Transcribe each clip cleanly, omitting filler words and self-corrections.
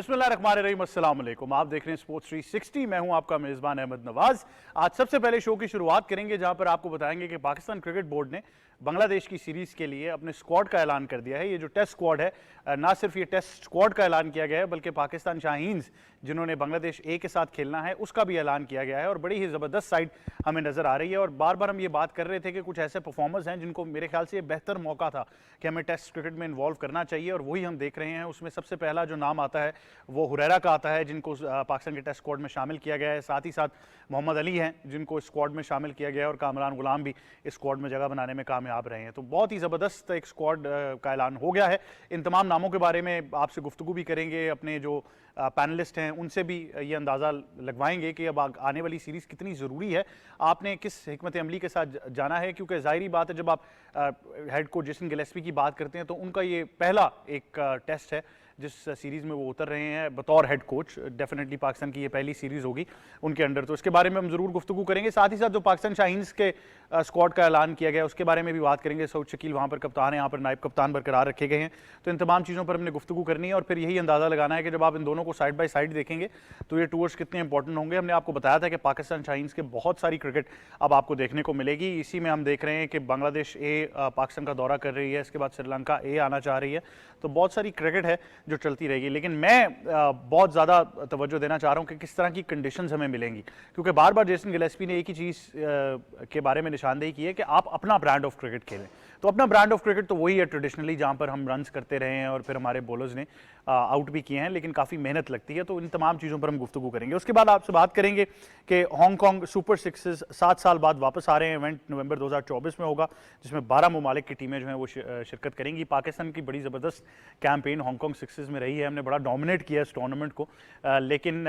बिस्मिल्लाहिर्रहमानिर्रहीम, अस्सलाम वालेकुम। आप देख रहे हैं स्पोर्ट्स 360। मैं हूं आपका मेज़बान अहमद नवाज। आज सबसे पहले शो की शुरुआत करेंगे जहां पर आपको बताएंगे कि पाकिस्तान क्रिकेट बोर्ड ने बांग्लादेश की सीरीज़ के लिए अपने स्क्वाड का ऐलान कर दिया है। ये जो टेस्ट स्क्वाड है, ना सिर्फ ये टेस्ट स्क्वाड का ऐलान किया गया है बल्कि पाकिस्तान शाहीन्स जिन्होंने बांग्लादेश ए के साथ खेलना है उसका भी ऐलान किया गया है और बड़ी ही ज़बरदस्त साइड हमें नज़र आ रही है। और बार बार हम ये बात कर रहे थे कि कुछ ऐसे परफॉर्मर्स हैं जिनको मेरे ख्याल से ये बेहतर मौका था कि हमें टेस्ट क्रिकेट में इन्वॉल्व करना चाहिए और वही हम देख रहे हैं। उसमें सबसे पहला जो नाम आता है वो हुरैरा का आता है जिनको पाकिस्तान के टेस्ट स्क्वाड में शामिल किया गया है। साथ ही साथ मोहम्मद अली हैं जिनको स्क्वाड में शामिल किया गया है और कामरान गुलाम भी इस स्क्वाड में जगह बनाने में कामयाब रहे हैं। तो बहुत ही ज़बरदस्त एक स्क्वाड का ऐलान हो गया है। इन तमाम नामों के बारे में आपसे गुफ्तगू भी करेंगे, अपने जो पैनलिस्ट हैं उनसे भी ये अंदाज़ा लगवाएंगे कि अब आने वाली सीरीज़ कितनी ज़रूरी है, आपने किस हिकमत अमली के साथ जाना है। क्योंकि ज़ाहिरी बात है, जब आप हेड कोच जेसन गिलेस्पी की बात करते हैं तो उनका ये पहला एक टेस्ट है जिस सीरीज़ में वो उतर रहे हैं बतौर हेड कोच। डेफिनेटली पाकिस्तान की ये पहली सीरीज़ होगी उनके अंडर, तो इसके बारे में हम ज़रूर गुफ्तगू करेंगे। साथ ही साथ जो पाकिस्तान शाहीन्स के स्क्वाड का ऐलान किया गया उसके बारे में भी बात करेंगे। सऊद शकील वहाँ पर कप्तान है, यहाँ पर नायब कप्तान बरकरार रखे गए हैं। तो इन तमाम चीज़ों पर हमने गुफ्तगू करनी है और फिर यही अंदाज़ा लगाना है कि जब आप इन दोनों को साइड बाई साइड देखेंगे तो ये टूर्स कितने इंपॉर्टेंट होंगे। हमने आपको बताया था कि पाकिस्तान शाहीन्स के बहुत सारी क्रिकेट अब आपको देखने को मिलेगी। इसी में हम देख रहे हैं कि बांग्लादेश ए पाकिस्तान का दौरा कर रही है, इसके बाद श्रीलंका ए आना चाह रही है। तो बहुत सारी क्रिकेट है जो चलती रहेगी, लेकिन मैं बहुत ज़्यादा तवज्जो देना चाह रहा हूँ कि किस तरह की कंडीशंस हमें मिलेंगी। क्योंकि बार बार जेसन गिलेस्पी ने एक ही चीज़ के बारे में निशानदेही की है कि आप अपना ब्रांड ऑफ क्रिकेट खेलें। तो अपना ब्रांड ऑफ क्रिकेट तो वही है ट्रेडिशनली जहाँ पर हम रन्स करते रहे हैं और फिर हमारे बॉलर्स ने आउट भी किए हैं, लेकिन काफ़ी मेहनत लगती है। तो इन तमाम चीज़ों पर हम गुफ्तगू करेंगे। उसके बाद आपसे बात करेंगे कि हांगकॉन्ग सुपर सिक्सेस 7 साल बाद वापस आ रहे हैं। इवेंट नवंबर 2024 में होगा जिसमें 12 ममालिक की टीमें जो हैं वो शिरकत करेंगी। पाकिस्तान की बड़ी ज़बरदस्त कैंपेन हांगकॉन्ग सिक्सेस में रही है, हमने बड़ा डोमिनेट किया इस टूर्नामेंट को, लेकिन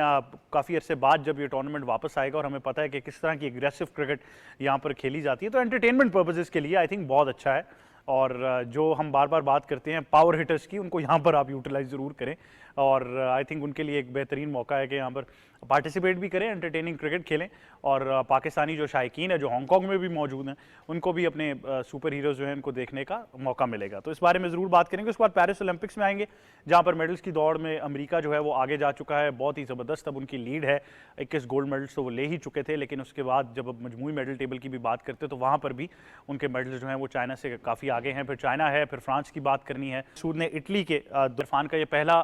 काफ़ी अरसे बाद जब ये टूर्नामेंट वापस आएगा और हमें पता है कि किस तरह की एग्रेसिव क्रिकेट यहाँ पर खेली जाती है, तो एंटरटेनमेंट पर्पसेस के लिए आई थिंक बहुत अच्छा है। और जो हम बार बार बात करते हैं पावर हिटर्स की, उनको यहाँ पर आप यूटिलाइज ज़रूर करें और आई थिंक उनके लिए एक बेहतरीन मौका है कि यहाँ पर पार्टिसिपेट भी करें, एंटरटेनिंग क्रिकेट खेलें और पाकिस्तानी जो शायकीन है जो हांगकॉन्ग में भी मौजूद हैं उनको भी अपने सुपर हीरोज़ जो हैं उनको देखने का मौका मिलेगा। तो इस बारे में ज़रूर बात करेंगे। उसके बाद पेरिस ओलंपिक्स में आएंगे जहाँ पर मेडल्स की दौड़ में अमेरिका जो है वो आगे जा चुका है, बहुत ही ज़बरदस्त अब उनकी लीड है। 21 गोल्ड मेडल्स तो वो ले ही चुके थे, लेकिन उसके बाद जब अब मजमूई मेडल टेबल की भी बात करते तो वहाँ पर भी उनके मेडल्स जो हैं वो चाइना से काफ़ी आगे हैं। फिर चाइना है, फिर फ्रांस की बात करनी है। सूद ने इटली के इरफान का ये पहला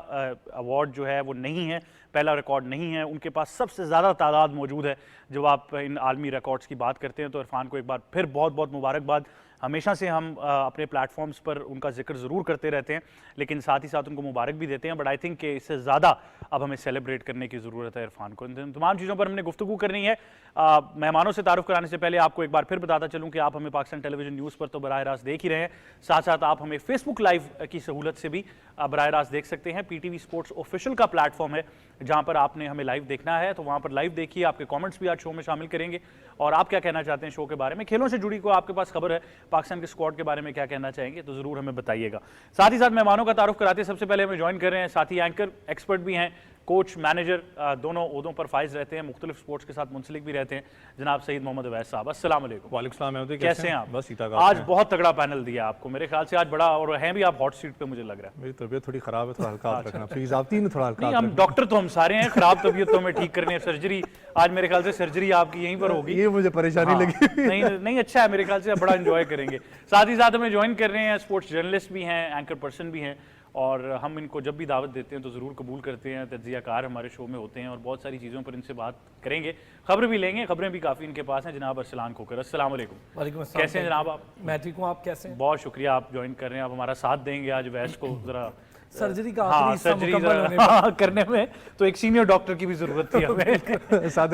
अवार्ड जो है वो नहीं है, पहला रिकॉर्ड नहीं है। उनके पास सबसे ज़्यादा तादाद मौजूद है। जब आप इन आलमी रिकॉर्ड्स की बात करते हैं तो इरफान को एक बार फिर बहुत बहुत मुबारकबाद। हमेशा से हम अपने प्लेटफॉर्म्स पर उनका जिक्र ज़रूर करते रहते हैं, लेकिन साथ ही साथ उनको मुबारक भी देते हैं। बट आई थिंक कि इससे ज़्यादा अब हमें सेलिब्रेट करने की ज़रूरत है इरफान को। इन तमाम चीज़ों पर हमने गुफ्तगू करनी है। मेहमानों से तारुफ कराने से पहले आपको एक बार फिर बताता चलूँ कि आप हमें पाकिस्तान टेलीविजन न्यूज़ पर तो बराह रास्त देख ही रहे हैं, साथ साथ आप हमें फेसबुक लाइव की सहूलत से भी बराह रास्त देख सकते हैं। PTV स्पोर्ट्स ऑफिशियल का प्लेटफॉर्म है जहाँ पर आपने हमें लाइव देखना है, तो वहाँ पर लाइव देखिए। आपके कमेंट्स भी आज शो में शामिल करेंगे और आप क्या कहना चाहते हैं शो के बारे में, खेलों से जुड़ी को आपके पास खबर है, पाकिस्तान के स्क्वाड के बारे में क्या कहना चाहेंगे तो ज़रूर हमें बताइएगा। साथ ही साथ मेहमानों का तारुफ कराते सबसे पहले हमें ज्वाइन कर रहे हैं साथी एंकर, एक्सपर्ट भी हैं, कोच मैनेजर दोनों ओहदों पर फाइज रहते हैं, मुख्तलिफ स्पोर्ट्स के साथ मुंसलिक भी रहते हैं, जनाब सईद मोहम्मद अवैस साहब। अस्सलाम वालेकुम। वालेकुम सलाम। कैसे हैं आप? बस आज बहुत तगड़ा पैनल दिया आपको, मेरे ख्याल से आज बड़ा, और हैं भी आप हॉट सीट पे मुझे लग रहा है। मेरी तबीयत थोड़ी खराब है, थोड़ा हल्का रखना प्लीज। आप तीन थोड़ा हल्का। हम डॉक्टर तो हम सारे हैं, खराब तबीयत तो हमें ठीक करनी है। सर्जरी आज मेरे ख्याल से सर्जरी आपकी यहीं पर होगी, ये मुझे परेशानी लगी। नहीं अच्छा है, मेरे ख्याल से बड़ा एंजॉय करेंगे। साथ ही साथ हमें ज्वाइन कर रहे हैं स्पोर्ट्स जर्नलिस्ट भी हैं, एंकर पर्सन भी हैं, और हम इनको जब भी दावत देते हैं तो ज़रूर कबूल करते हैं। तज्ज़ियाकार हमारे शो में होते हैं और बहुत सारी चीज़ों पर इनसे बात करेंगे, खबर भी लेंगे, खबरें भी काफ़ी इनके पास हैं। जनाब अरसलान खोकर, अस्सलाम वालेकुम। वालेकुम अस्सलाम। कैसे हैं जनाब आप? मैं ठीक हूँ, आप कैसे हैं? बहुत शुक्रिया आप ज्वाइन कर रहे हैं, आप हमारा साथ देंगे आज वैस को ज़रा सर्जरी का सर्जरी करने में, तो एक सीनियर डॉक्टर की भी जरूरत थी हमें। साथ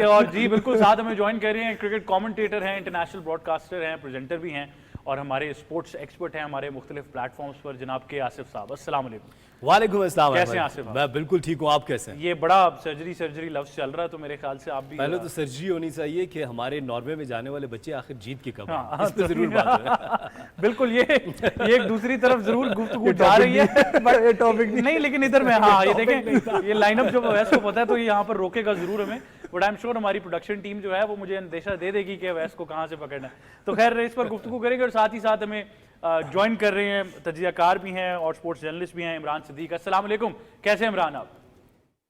और जी बिल्कुल, साथ हमें ज्वाइन कर रहे हैं क्रिकेट कमेंटेटर हैं, इंटरनेशनल ब्रॉडकास्टर हैं, प्रेजेंटर भी हैं और हमारे स्पोर्ट्स एक्सपर्ट हैं हमारे मुख्तलिफ प्लेटफॉर्म्स पर, जनाब के आसिफ साहब। अस्सलाम वालेकुम। वालेकुम अस्सलाम। कैसे हैं आसिफ? मैं बिल्कुल ठीक हूँ, आप कैसे हैं? ये बड़ा सर्जरी लफ्ज़ चल रहा है, तो मेरे ख्याल से आप भी पहले तो सर्जरी होनी चाहिए कि हमारे नॉर्वे में जाने वाले बच्चे आखिर जीत के कब आए, इस पे जरूर बात है। बिल्कुल, ये एक दूसरी तरफ जरूर गुफ्तगू जा रही है, बट टॉपिक नहीं, लेकिन इधर में ये देखें, ये लाइनअप जो अवैस को पता है तो ये यहाँ पर रोकेगा जरूर हमें, बट आई एम श्योर हमारी प्रोडक्शन टीम जो है वो मुझे अंदेशा दे देगी कि अवैस को कहाँ से पकड़ना है। तो खैर इस पर गुफ्तगू करेंगे और साथ ही साथ हमें ज्वाइन कर रहे हैं, तजियाकार भी हैं और स्पोर्ट्स जर्नलिस्ट भी हैं, इमरान सिद्दीक। अस्सलाम वालेकुम, कैसे हैं इमरान आप?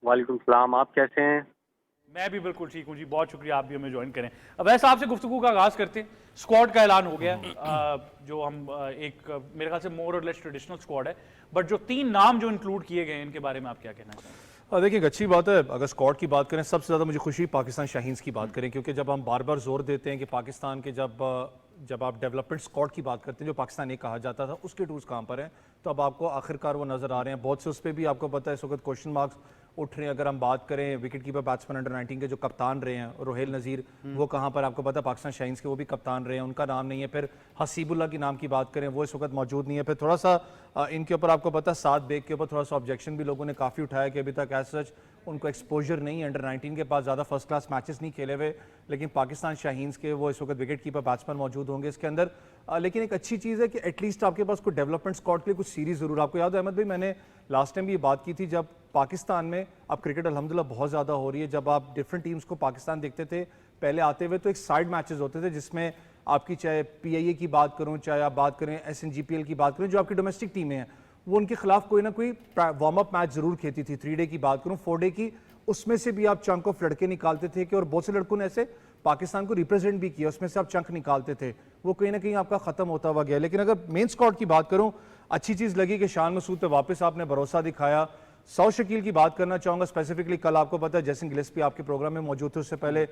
वालेकुम सलाम, आप कैसे हैं? मैं भी बिल्कुल ठीक हूँ जी, बहुत शुक्रिया आप भी हमें ज्वाइन करें। अब वैसे आपसे गुफ्तगू का आगाज़ करते हैं। स्क्वाड का ऐलान हो गया, जो हम मेरे ख्याल से मोर और लेस ट्रेडिशनल स्क्वाड है, बट जो 3 नाम जो इंक्लूड किए गए हैं इनके बारे में आप क्या कहना चाहेंगे? देखिए एक अच्छी बात है। अगर स्क्वाड की बात करें, सबसे ज़्यादा मुझे खुशी पाकिस्तान शाहीन्स की बात करें, क्योंकि जब हम बार बार जोर देते हैं कि पाकिस्तान के जब आप डेवलपमेंट स्क्वाड की बात करते हैं, जो पाकिस्तान ये कहा जाता था, उसके टूल्स कहाँ पर हैं, तो अब आपको आखिरकार वो नज़र आ रहे हैं। बहुत से उस पर भी आपको पता है इस वक्त क्वेश्चन मार्क्स उठ रहे हैं। अगर हम बात करें विकेट कीपर बैट्समैन अंडर 19 के जो कप्तान रहे हैं, रोहेल नज़ीर, वो कहाँ पर आपको पता है पाकिस्तान शाहीन्स के वो भी कप्तान रहे हैं, उनका नाम नहीं है। फिर हसीबुल्ला की नाम की बात करें, वो इस वक्त मौजूद नहीं है। फिर थोड़ा सा इनके ऊपर आपको पता है साद बेग के ऊपर थोड़ा सा ऑब्जेक्शन भी लोगों ने काफ़ी उठाया कि अभी तक एज सच उनको एक्सपोजर नहीं है, अंडर 19 के पास ज़्यादा फर्स्ट क्लास मैचेस नहीं खेले हुए, लेकिन पाकिस्तान शाहीन्स के वो इस वक्त विकेट कीपर बैट्समैन मौजूद होंगे इसके अंदर। लेकिन एक अच्छी चीज़ है कि एटलीस्ट आपके पास कोई डेवलपमेंट स्क्वाड के लिए कुछ सीरीज ज़रूर। आपको याद है अहमद भाई, मैंने लास्ट टाइम भी ये बात की थी, जब पाकिस्तान में अब क्रिकेट अल्हम्दुलिल्लाह बहुत ज़्यादा हो रही है, जब आप डिफरेंट टीम्स को पाकिस्तान देखते थे पहले आते हुए, तो एक साइड मैचेस होते थे जिसमें आपकी चाहे PIA की बात करूँ, चाहे आप बात करें SNGPL की बात करें, जो आपकी डोमेस्टिक टीमें हैं, वो उनके खिलाफ कोई ना कोई वार्म अप मैच जरूर खेलती थी। 3 डे की बात करूँ, 4 डे की, उसमें से भी आप चंक ऑफ लड़के निकालते थे कि, और बहुत से लड़कों ने ऐसे पाकिस्तान को रिप्रेजेंट भी किया, उसमें से आप चंक निकालते थे, वो कहीं ना कहीं आपका खत्म होता हुआ गया। लेकिन अगर मेन स्क्वाड की बात करूं, अच्छी चीज़ लगी कि शान मसूद पे वापस आपने भरोसा दिखाया। सौ शकील की बात करना चाहूँगा स्पेसिफिकली, कल आपको पता है जैसिन गिलेस्पी आपके प्रोग्राम में मौजूद थे, उससे पहले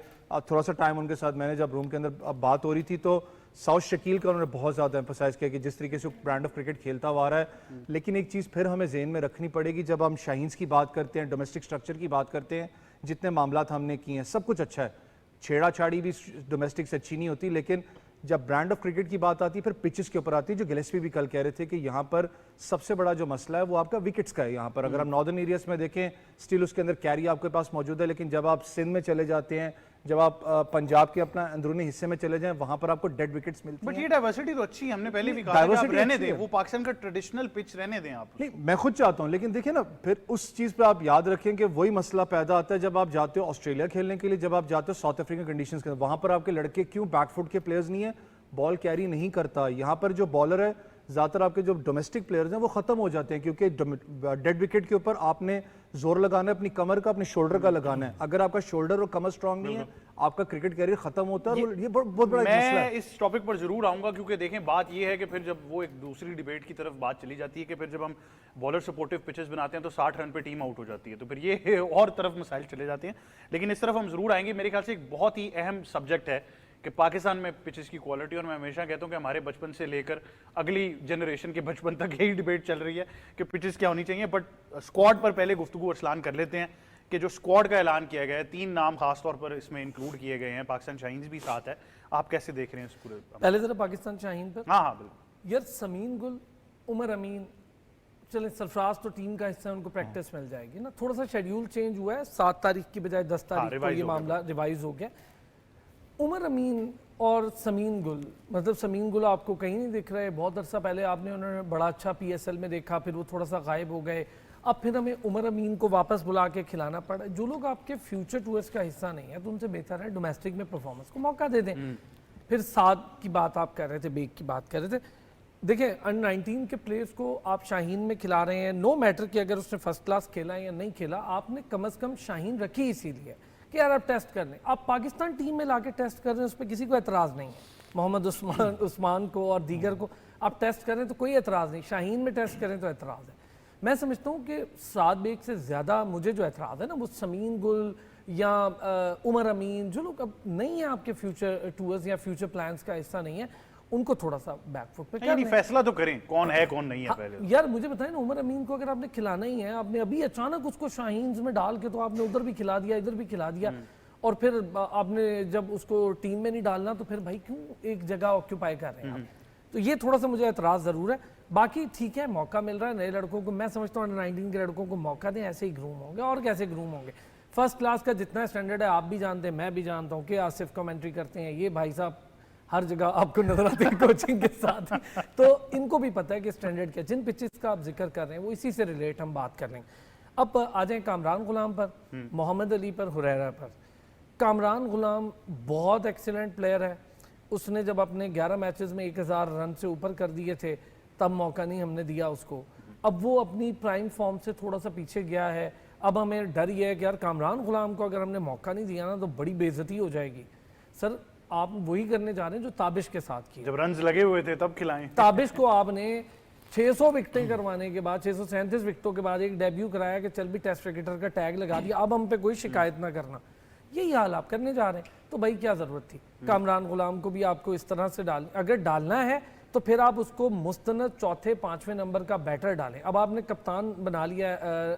थोड़ा सा टाइम उनके साथ मैंने जब रूम के अंदर बात हो रही थी, तो साउथ शकील का उन्होंने बहुत ज़्यादा एम्फोसाइज किया कि जिस तरीके से ब्रांड ऑफ क्रिकेट खेलता हुआ आ रहा है। लेकिन एक चीज़ फिर हमें जेहन में रखनी पड़ेगी, जब हम शाहीन्स की बात करते हैं, डोमेस्टिक स्ट्रक्चर की बात करते हैं, जितने मामलात हमने किए हैं सब कुछ अच्छा है, छेड़ाछाड़ी भी डोमेस्टिक से अच्छी नहीं होती, लेकिन जब ब्रांड ऑफ क्रिकेट की बात आती है फिर पिचेस के ऊपर आती है, जो गिलेस्पी भी कल कह रहे थे कि यहाँ पर सबसे बड़ा जो मसला है वो आपका विकेट्स का है। यहाँ पर अगर आप नॉर्दर्न एरियाज में देखें, स्टिल उसके अंदर कैरी आपके पास मौजूद है, लेकिन जब आप सिंध में चले जाते हैं, जब आप पंजाब के अपना अंदरूनी हिस्से में चले जाएं, वहां पर आपको डेड विकेट्स मिलती हैं। बट ये डाइवर्सिटी तो अच्छी है, हमने पहले भी कहा था कि आप रहने दें, वो पाकिस्तान का ट्रेडिशनल पिच रहने दें आप। नहीं, मैं खुद चाहता हूं, लेकिन देखिए ना, फिर उस चीज पे आप याद रखें कि वही मसला पैदा आता है जब आप जाते हो ऑस्ट्रेलिया खेलने के लिए, जब आप जाते हो साउथ अफ्रीकन कंडीशंस के अंदर, वहां पर आपके लड़के क्यों बैकफुट के प्लेयर्स नहीं है, बॉल कैरी नहीं करता। यहाँ पर जो बॉलर है, ज़्यादातर आपके जो डोमेस्टिक प्लेयर्स हैं वो खत्म हो जाते हैं, क्योंकि डेड विकेट के ऊपर आपने जोर लगाना है, अपनी कमर का, अपने शोल्डर का लगाना है। अगर आपका शोल्डर और कमर स्ट्रांग नहीं है, आपका क्रिकेट कैरियर खत्म होता है। ये बहुत बड़ा मसला है। मैं इस टॉपिक पर जरूर आऊंगा, क्योंकि देखें बात ये है कि फिर जब वो एक दूसरी डिबेट की तरफ बात चली जाती है कि फिर जब हम बॉलर सपोर्टिव पिचेस बनाते हैं तो 60 रन पे टीम आउट हो जाती है, तो फिर ये और तरफ मसाइल चले जाते हैं। लेकिन इस तरफ हम जरूर आएंगे। मेरे ख्याल से एक बहुत ही अहम सब्जेक्ट है कि पाकिस्तान में पिचेस की क्वालिटी, और मैं हमेशा कहता हूं कि हमारे बचपन से लेकर अगली जनरेशन के बचपन तक यही डिबेट चल रही है कि पिचेस क्या होनी चाहिए। बट स्क्वाड पर पहले गुफ्तगू अरसलान कर लेते हैं कि जो स्क्वाड का ऐलान किया गया है, 3 नाम खासतौर पर इसमें इंक्लूड किए गए हैं, पाकिस्तान शाहीन्स भी साथ है, आप कैसे देख रहे हैं इस पूरे? पहले जरा पाकिस्तान शाहीन पर। हाँ बिल्कुल यार समीन गुल, उमर अमीन, चले सरफराज तो टीम का हिस्सा है, उनको प्रैक्टिस मिल जाएगी ना। थोड़ा सा शेड्यूल चेंज हुआ है, 7 तारीख की बजाय 10 तारीख को ये मामला रिवाइज हो गया। उमर अमीन और समीन गुल, मतलब समीन गुल आपको कहीं नहीं दिख रहे, बहुत अरसा पहले आपने उन्होंने बड़ा अच्छा PSL में देखा, फिर वो थोड़ा सा गायब हो गए, अब फिर हमें उमर अमीन को वापस बुला के खिलाना पड़ा। जो लोग आपके फ्यूचर टूर्स का हिस्सा नहीं है, तो उनसे बेहतर है डोमेस्टिक में परफॉर्मेंस को मौका दे दें। फिर साद की बात आप कर रहे थे, बेग की बात कर रहे थे। देखिए अंडर 19 के प्लेयर्स को आप शाहीन में खिला रहे हैं, नो मैटर कि अगर उसने फर्स्ट क्लास खेला या नहीं खेला, आपने कम अज़ कम शाहीन रखी इसीलिए कि यार आप टेस्ट कर लें। आप पाकिस्तान टीम में लाके टेस्ट कर रहे हैं, उस पर किसी को एतराज़ नहीं है। मोहम्मद उस्मान को और दीगर को आप टेस्ट करें तो कोई एतराज़ नहीं, शाहीन में टेस्ट करें तो एतराज़ है। मैं समझता हूँ कि साद बेग से ज़्यादा मुझे जो एतराज़ है ना, वो समीन गुल या उमर अमीन, जो लोग अब नहीं है आपके फ्यूचर टूर्स या फ्यूचर प्लान्स का हिस्सा नहीं है, उनको थोड़ा सा बैकफुट पे नहीं, फैसला तो करें कौन है कौन नहीं है। पहले यार मुझे बताएं ना, उमर अमीन को अगर आपने खिलाना ही है, आपने अभी अचानक उसको शाहीन्स में डाल के, तो आपने उधर भी खिला दिया, इधर भी खिला दिया, और फिर आपने जब उसको टीम में नहीं डालना, तो फिर भाई क्यों एक जगह ऑक्यूपाई कर रहे हैं आप? तो ये थोड़ा सा मुझे एतराज़ ज़रूर है। बाकी ठीक है, मौका मिल रहा है नए लड़कों को, मैं समझता हूँ अंडर 19 के लड़कों को मौका दें, ऐसे ही ग्रूम होंगे। और कैसे ग्रूम होंगे? फर्स्ट क्लास का जितना स्टैंडर्ड है आप भी जानते हैं, मैं भी जानता हूँ कि आसिफ कमेंट्री करते हैं, ये भाई साहब हर जगह आपको नजर आते हैं कोचिंग के साथ ही, तो इनको भी पता है कि स्टैंडर्ड क्या। जिन पिचेस का आप जिक्र कर रहे हैं वो इसी से रिलेट हम बात कर लेंगे। अब आ जाएं कामरान गुलाम पर, मोहम्मद अली पर, हुरैरा पर। कामरान गुलाम बहुत एक्सीलेंट प्लेयर है, उसने जब अपने 11 मैचेस में 1000 रन से ऊपर कर दिए थे तब मौका नहीं हमने दिया उसको। अब वो अपनी प्राइम फॉर्म से थोड़ा सा पीछे गया है। अब हमें डर ये है कि यार कामरान गुलाम को अगर हमने मौका नहीं दिया ना तो बड़ी बेइज्जती हो जाएगी। सर आप वही करने जा रहे हैं जो ताबिश के साथ की। जब रन्स लगे हुए थे तब खिलाएं। ताबिश को आपने 600 विकेटें करवाने के बाद 637 विकेटों के बाद एक डेब्यू कराया कि चल भी टेस्ट क्रिकेटर का टैग लगा दिया, अब हम पे कोई शिकायत ना करना, यही हाल आप करने जा रहे हैं। तो भाई क्या जरूरत थी कामरान गुलाम को भी आपको इस तरह से अगर डालना है तो फिर आप उसको मुस्तनद चौथे पांचवें नंबर का बैटर डालें। अब आपने कप्तान बना लिया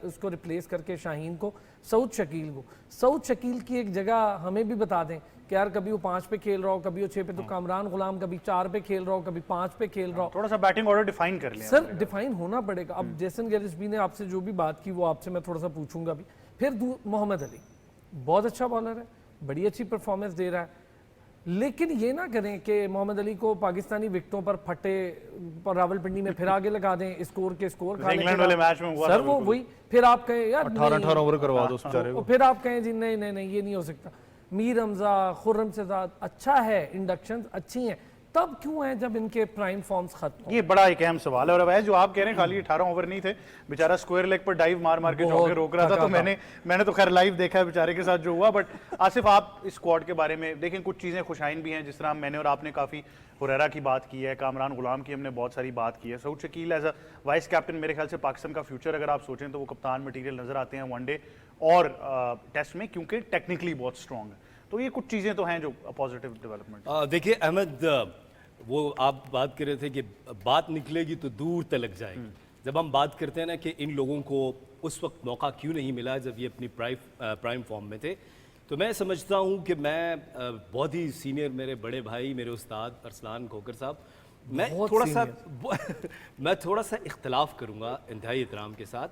उसको रिप्लेस करके शाहीन को, सऊद शकील को। सऊद शकील की एक जगह हमें भी बता दें कि यार कभी वो 5 पे खेल रहा हो, कभी वो 6 पे, तो कामरान गुलाम कभी 4 पे खेल रहा हो, कभी 5 पे खेल रहा हो। थोड़ा सा बैटिंग ऑर्डर डिफाइन कर लिया सर डिफाइन होना पड़ेगा। अब जेसन गैलिस्बी ने आपसे जो भी बात की वो आपसे मैं थोड़ा सा पूछूंगा भी। फिर मोहम्मद अली बहुत अच्छा बॉलर है, बड़ी अच्छी परफॉर्मेंस दे रहा है, लेकिन ये ना करें कि मोहम्मद अली को पाकिस्तानी विकेटों पर फटे पर रावलपिंडी में फिर आगे लगा दें, स्कोर के स्कोर खा इंग्लैंड वाले मैच में हुआ सर वो वही। फिर आप कहें यार 18 ओवर करवा दो उस बेचारे को। फिर आप कहें जी नहीं नहीं नहीं ये नहीं हो सकता। मीर हमजा, खुर्रम शेहजाद अच्छा है, इंडक्शंस अच्छी हैं, तब क्यों है जब इनके प्राइम फॉर्म्स खत्म हो? ये बड़ा एक अहम सवाल है। और अवैध जो आप कह रहे हैं खाली 18 ओवर नहीं थे, बेचारा स्क्वायर लेग पर डाइव मार मार के चौके रोक रहा था। तो मैंने तो खैर लाइव देखा है बेचारे के साथ जो हुआ। बट आसिफ आप इस स्क्वाड के बारे में देखें, कुछ चीज़ें खुशाइन भी हैं, जिस तरह मैंने और आपने काफ़ी हुरैरा की बात की है, कामरान गुलाम की हमने बहुत सारी बात की है। Saud Shakeel as a vice captain मेरे ख्याल से पाकिस्तान का फ्यूचर अगर आप सोचें तो वो कप्तान मटीरियल नजर आते हैं वनडे और टेस्ट में, क्योंकि टेक्निकली बहुत स्ट्रॉन्ग है। तो ये कुछ चीज़ें तो हैं जो पॉजिटिव डेवलपमेंट। देखिए अहमद, वो आप बात कर रहे थे कि बात निकलेगी तो दूर तलक जाएगी। जब हम बात करते हैं ना कि इन लोगों को उस वक्त मौका क्यों नहीं मिला जब ये अपनी प्राइम फॉर्म में थे, तो मैं समझता हूँ कि मैं बहुत ही सीनियर, मेरे बड़े भाई, मेरे उस्ताद अरसलान खोकर साहब, मैं थोड़ा सा इख्तलाफ करूँगा इंतहाई एहतराम के साथ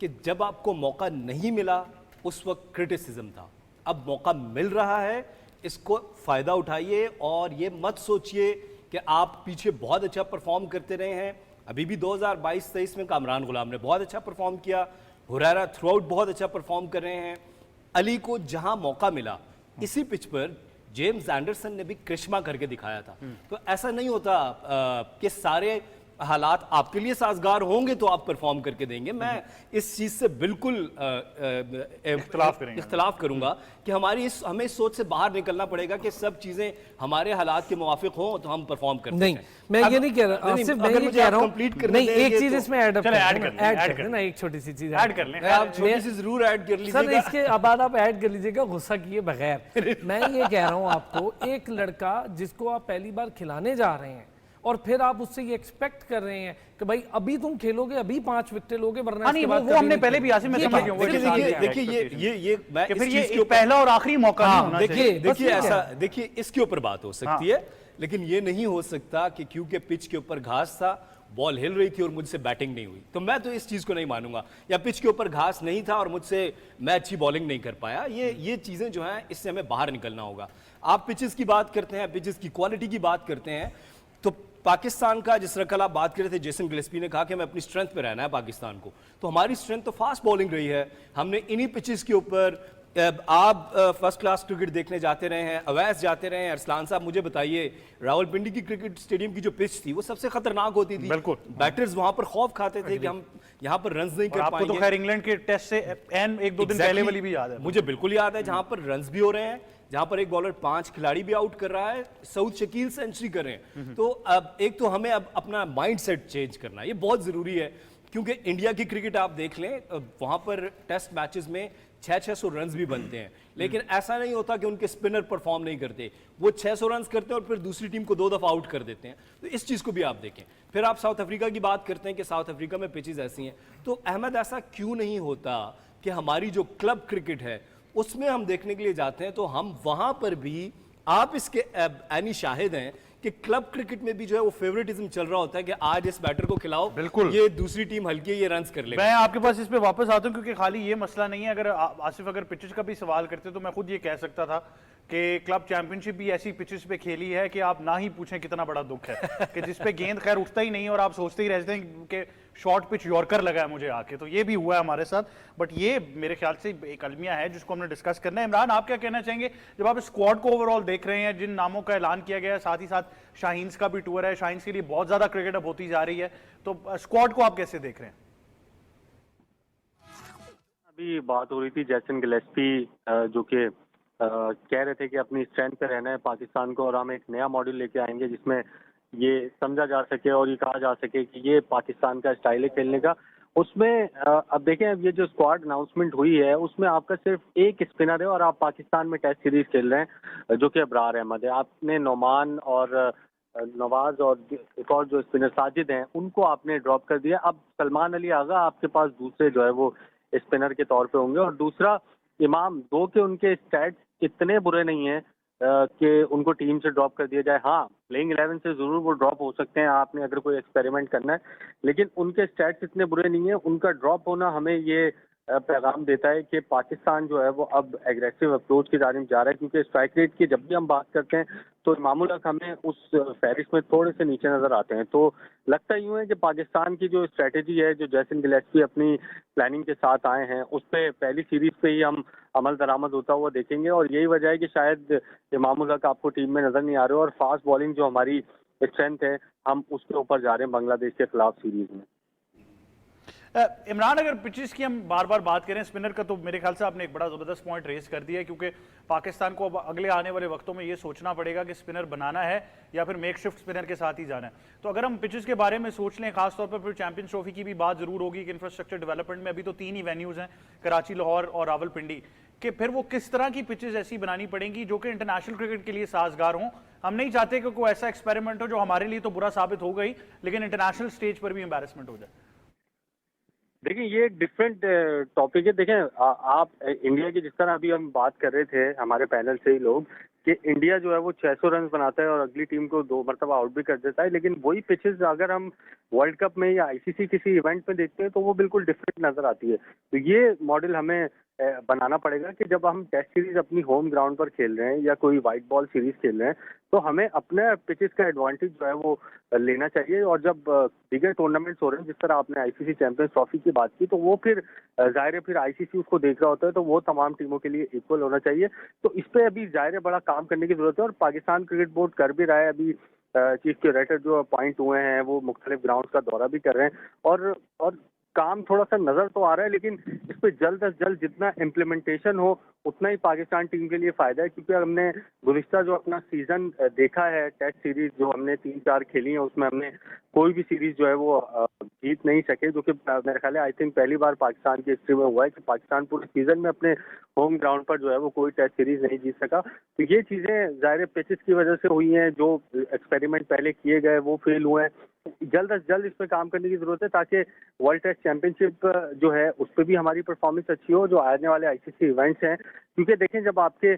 कि जब आपको मौका नहीं मिला उस वक्त क्रिटिसिज्म था, अब मौका मिल रहा है, इसको फ़ायदा उठाइए और ये मत सोचिए कि आप पीछे बहुत अच्छा परफॉर्म करते रहे हैं। अभी भी 2022-23 में कामरान गुलाम ने बहुत अच्छा परफॉर्म किया, हुरैरा थ्रू आउट बहुत अच्छा परफॉर्म कर रहे हैं। अली को जहां मौका मिला इसी पिच पर जेम्स एंडरसन ने भी करिश्मा करके दिखाया था। तो ऐसा नहीं होता कि सारे हालात आपके लिए साजगार होंगे तो आप परफॉर्म करके देंगे। मैं इस चीज़ से बिल्कुल इख्तलाफ करूंगा कि हमें इस सोच से बाहर निकलना पड़ेगा कि सब चीज़ें हमारे हालात के मुवाफिक हों तो हम परफॉर्म करते नहीं, हैं। मैं ये नहीं कह रहा, सिर्फ मैं ये कह रहा हूँ नहीं, एक चीज इसमें ऐड कर ना, एक छोटी सी चीज ऐड कर लें। आप छोटी सी जरूर ऐड कर लीजिएगा सर, इसके बाद आप ऐड कर लीजिएगा गुस्सा किए बगैर। मैं ये कह रहा हूँ आपको, एक लड़का जिसको आप पहली बार खिलाने जा रहे हैं और फिर आप उससे ये एक्सपेक्ट कर रहे हैं कि भाई अभी तुम खेलोगे, अभी 5 विकेट लोगे, वरना इसके बाद वो हमने पहले भी आसिफ में समझ गया। देखिए ये मैं फिर ये पहला और आखिरी मौका नहीं होना चाहिए। देखिए इसके ऊपर बात हो सकती है, लेकिन ये नहीं हो सकता कि क्योंकि पिच के ऊपर घास था, बॉल हिल रही थी और मुझसे बैटिंग नहीं हुई, तो मैं तो इस चीज को नहीं मानूंगा। या पिच के ऊपर घास नहीं था और मुझसे मैं अच्छी बॉलिंग नहीं कर पाया, ये चीजें जो हैं इससे हमें बाहर निकलना होगा। आप पिचेस की बात करते हैं, पिचेस की क्वालिटी की बात करते हैं, तो पाकिस्तान का जिस तरह कल आप बात कर रहे थे, जेसन गिलेस्पी ने कहा कि हमें अपनी स्ट्रेंथ पे रहना है पाकिस्तान को, तो हमारी स्ट्रेंथ तो फास्ट बॉलिंग रही है। हमने इन्हीं पिचेस के ऊपर आप फर्स्ट क्लास क्रिकेट देखने जाते रहे हैं, अवैस जाते रहे हैं। अरसलान साहब मुझे बताइए, रावलपिंडी की क्रिकेट स्टेडियम की जो पिच थी वो सबसे खतरनाक होती थी। बिल्कुल, बैटर्स वहां पर खौफ खाते थे कि हम यहाँ पर रन्स नहीं कर पाएंगे। आपको तो खैर इंग्लैंड के टेस्ट से एक दो दिन पहले वाली भी याद है। मुझे बिल्कुल याद है, जहां पर रन्स भी हो रहे हैं, जहां पर एक बॉलर 5 खिलाड़ी भी आउट कर रहा है, सऊद शकील सेंचुरी कर रहे हैं। तो अब एक तो हमें अब अपना माइंडसेट चेंज करना, ये बहुत जरूरी है, क्योंकि इंडिया की क्रिकेट आप देख लें, वहां पर टेस्ट मैचेस में 600 रन्स भी बनते हैं, लेकिन ऐसा नहीं होता कि उनके स्पिनर परफॉर्म नहीं करते। वो 600 रन्स करते हैं और फिर दूसरी टीम को 2 दफा आउट कर देते हैं। तो इस चीज को भी आप देखें। फिर आप साउथ अफ्रीका की बात करते हैं कि साउथ अफ्रीका में पिचेस ऐसी हैं, तो अहमद ऐसा क्यों नहीं होता कि हमारी जो क्लब क्रिकेट है उसमें हम देखने के लिए जाते हैं, तो हम वहां पर भी, आप इसके ऐनी शाहिद हैं कि क्लब क्रिकेट में भी जो है वो फेवरेटिज्म चल रहा होता है कि आज इस बैटर को खिलाओ, बिल्कुल, ये दूसरी टीम हल्की है, ये रन्स कर लेगी। मैं आपके पास इस पे वापस आता हूं, क्योंकि खाली ये मसला नहीं है। अगर आसिफ अगर पिचेस का भी सवाल करते तो मैं खुद ये कह सकता था कि क्लब चैंपियनशिप भी ऐसी पिचेस पे खेली है कि आप ना ही पूछें कितना बड़ा दुख है कि जिस पे गेंद खैर उठता ही नहीं और आप सोचते ही रहते हैं कि शॉर्ट पिच यॉर्कर लगा है मुझे आके। तो ये भी हुआ है हमारे साथ, बट ये मेरे ख्याल से एक अलमिया है जिसको हमने डिस्कस करना है। इमरान, आप क्या कहना चाहेंगे जब आप स्क्वाड को ओवरऑल देख रहे हैं, जिन नामों का ऐलान किया गया है, साथ ही साथ शाहीन्स का भी टूर है, शाहीन्स के लिए बहुत ज्यादा क्रिकेट अब होती जा रही है, तो स्क्वाड को आप कैसे देख रहे हैं? अभी बात हो रही थी जैसन गिलेस्पी जो कि कह रहे थे कि अपनी स्ट्रेंथ पे रहना है पाकिस्तान को और हम एक नया मॉडल लेके आएंगे जिसमें ये समझा जा सके और ये कहा जा सके कि ये पाकिस्तान का स्टाइल है खेलने का। उसमें अब देखें, अब ये जो स्क्वाड अनाउंसमेंट हुई है उसमें आपका सिर्फ एक स्पिनर है और आप पाकिस्तान में टेस्ट सीरीज खेल रहे हैं जो कि अबरार अहमद है। आपने नोमान और नवाज और एक और जो स्पिनर साजिद हैं उनको आपने ड्रॉप कर दिया। अब सलमान अली आगा आपके पास दूसरे जो है वो स्पिनर के तौर पे होंगे। और दूसरा, इमाम दो के उनके स्टैट्स इतने बुरे नहीं हैं कि उनको टीम से ड्रॉप कर दिया जाए। हाँ, प्लेइंग 11 से जरूर वो ड्रॉप हो सकते हैं आपने अगर कोई एक्सपेरिमेंट करना है, लेकिन उनके स्टैट्स इतने बुरे नहीं है। उनका ड्रॉप होना हमें ये पैगाम देता है कि पाकिस्तान जो है वो अब एग्रेसिव अप्रोच की जानिब जा रहा है, क्योंकि स्ट्राइक रेट की जब भी हम बात करते हैं तो इमामुल हक हमें उस फहरिस्त में थोड़े से नीचे नजर आते हैं। तो लगता यूं है कि पाकिस्तान की जो स्ट्रेटेजी है, जो जैसन गिलेस्पी अपनी प्लानिंग के साथ आए हैं, उस पर पहली सीरीज पे ही हम अमल दरामद होता हुआ देखेंगे। और यही वजह है कि शायद इमामुल हक आपको टीम में नजर नहीं आ रहे और फास्ट बॉलिंग जो हमारी स्ट्रेंथ है हम उसके ऊपर जा रहे हैं बांग्लादेश के खिलाफ सीरीज में। इमरान, अगर पिचेस की हम बार बार बात करें स्पिनर का, तो मेरे ख्याल से आपने एक बड़ा जबरदस्त पॉइंट रेज कर दिया है, क्योंकि पाकिस्तान को अब अगले आने वाले वक्तों में ये सोचना पड़ेगा कि स्पिनर बनाना है या फिर मेकशिफ्ट स्पिनर के साथ ही जाना है। तो अगर हम पिचेस के बारे में सोच लें, खासतौर पर फिर चैंपियंस ट्रॉफी की भी बात जरूर होगी कि इंफ्रास्ट्रक्चर डेवलपमेंट में अभी तो 3 ही वेन्यूज हैं, कराची, लाहौर और रावलपिंडी, कि फिर वो किस तरह की पिचेस ऐसी बनानी पड़ेंगी जो कि इंटरनेशनल क्रिकेट के लिए साजगार हों। हम नहीं चाहते कि कोई ऐसा एक्सपेरिमेंट हो जो हमारे लिए तो बुरा साबित हो गई लेकिन इंटरनेशनल स्टेज पर भी एम्बैरेसमेंट हो जाए। देखिए, ये एक डिफरेंट टॉपिक है। देखें, आप इंडिया की जिस तरह अभी हम बात कर रहे थे हमारे पैनल से ही लोग कि इंडिया जो है वो 600 रन बनाता है और अगली टीम को 2 मरतबा आउट भी कर देता है, लेकिन वही पिचेस अगर हम वर्ल्ड कप में या आईसीसी किसी इवेंट में देखते हैं तो वो बिल्कुल डिफरेंट नजर आती है। तो ये मॉडल हमें बनाना पड़ेगा कि जब हम टेस्ट सीरीज अपनी होम ग्राउंड पर खेल रहे हैं या कोई वाइट बॉल सीरीज खेल रहे हैं तो हमें अपने पिचेस का एडवांटेज जो है वो लेना चाहिए। और जब बिगर टूर्नामेंट्स हो रहे हैं, जिस तरह आपने आईसीसी चैंपियंस ट्रॉफी की बात की, तो वो फिर जाहिर है फिर आईसीसी उसको देख रहा होता है, तो वो तमाम टीमों के लिए इक्वल होना चाहिए। तो इस पे अभी जाहिर है बड़ा काम करने की जरूरत है और पाकिस्तान क्रिकेट बोर्ड कर भी रहा है। अभी चीफ क्यूरेटर जो अपॉइंट हुए हैं वो मुख्तलिफ ग्राउंड का दौरा भी कर रहे हैं और काम थोड़ा सा नजर तो आ रहा है, लेकिन इस पर जल्द अज जल्द जितना इम्प्लीमेंटेशन हो उतना ही पाकिस्तान टीम के लिए फायदा है। क्योंकि हमने गुज़िश्ता जो अपना सीजन देखा है, टेस्ट सीरीज जो हमने 3-4 खेली है, उसमें हमने कोई भी सीरीज जो है वो जीत नहीं सके, जो कि मेरे ख्याल है आई थिंक पहली बार पाकिस्तान की हिस्ट्री में हुआ है कि पाकिस्तान पूरे सीजन में अपने होम ग्राउंड पर जो है वो कोई टेस्ट सीरीज नहीं जीत सका। तो ये चीजें जाहिर पिचेस की वजह से हुई हैं, जो एक्सपेरिमेंट पहले किए गए वो फेल हुए हैं। जल्द अज जल्द इस पे काम करने की जरूरत है ताकि वर्ल्ड टेस्ट चैंपियनशिप जो है उस पर भी हमारी परफॉर्मेंस अच्छी हो, जो आने वाले आईसीसी इवेंट्स हैं। क्योंकि देखें, जब आपके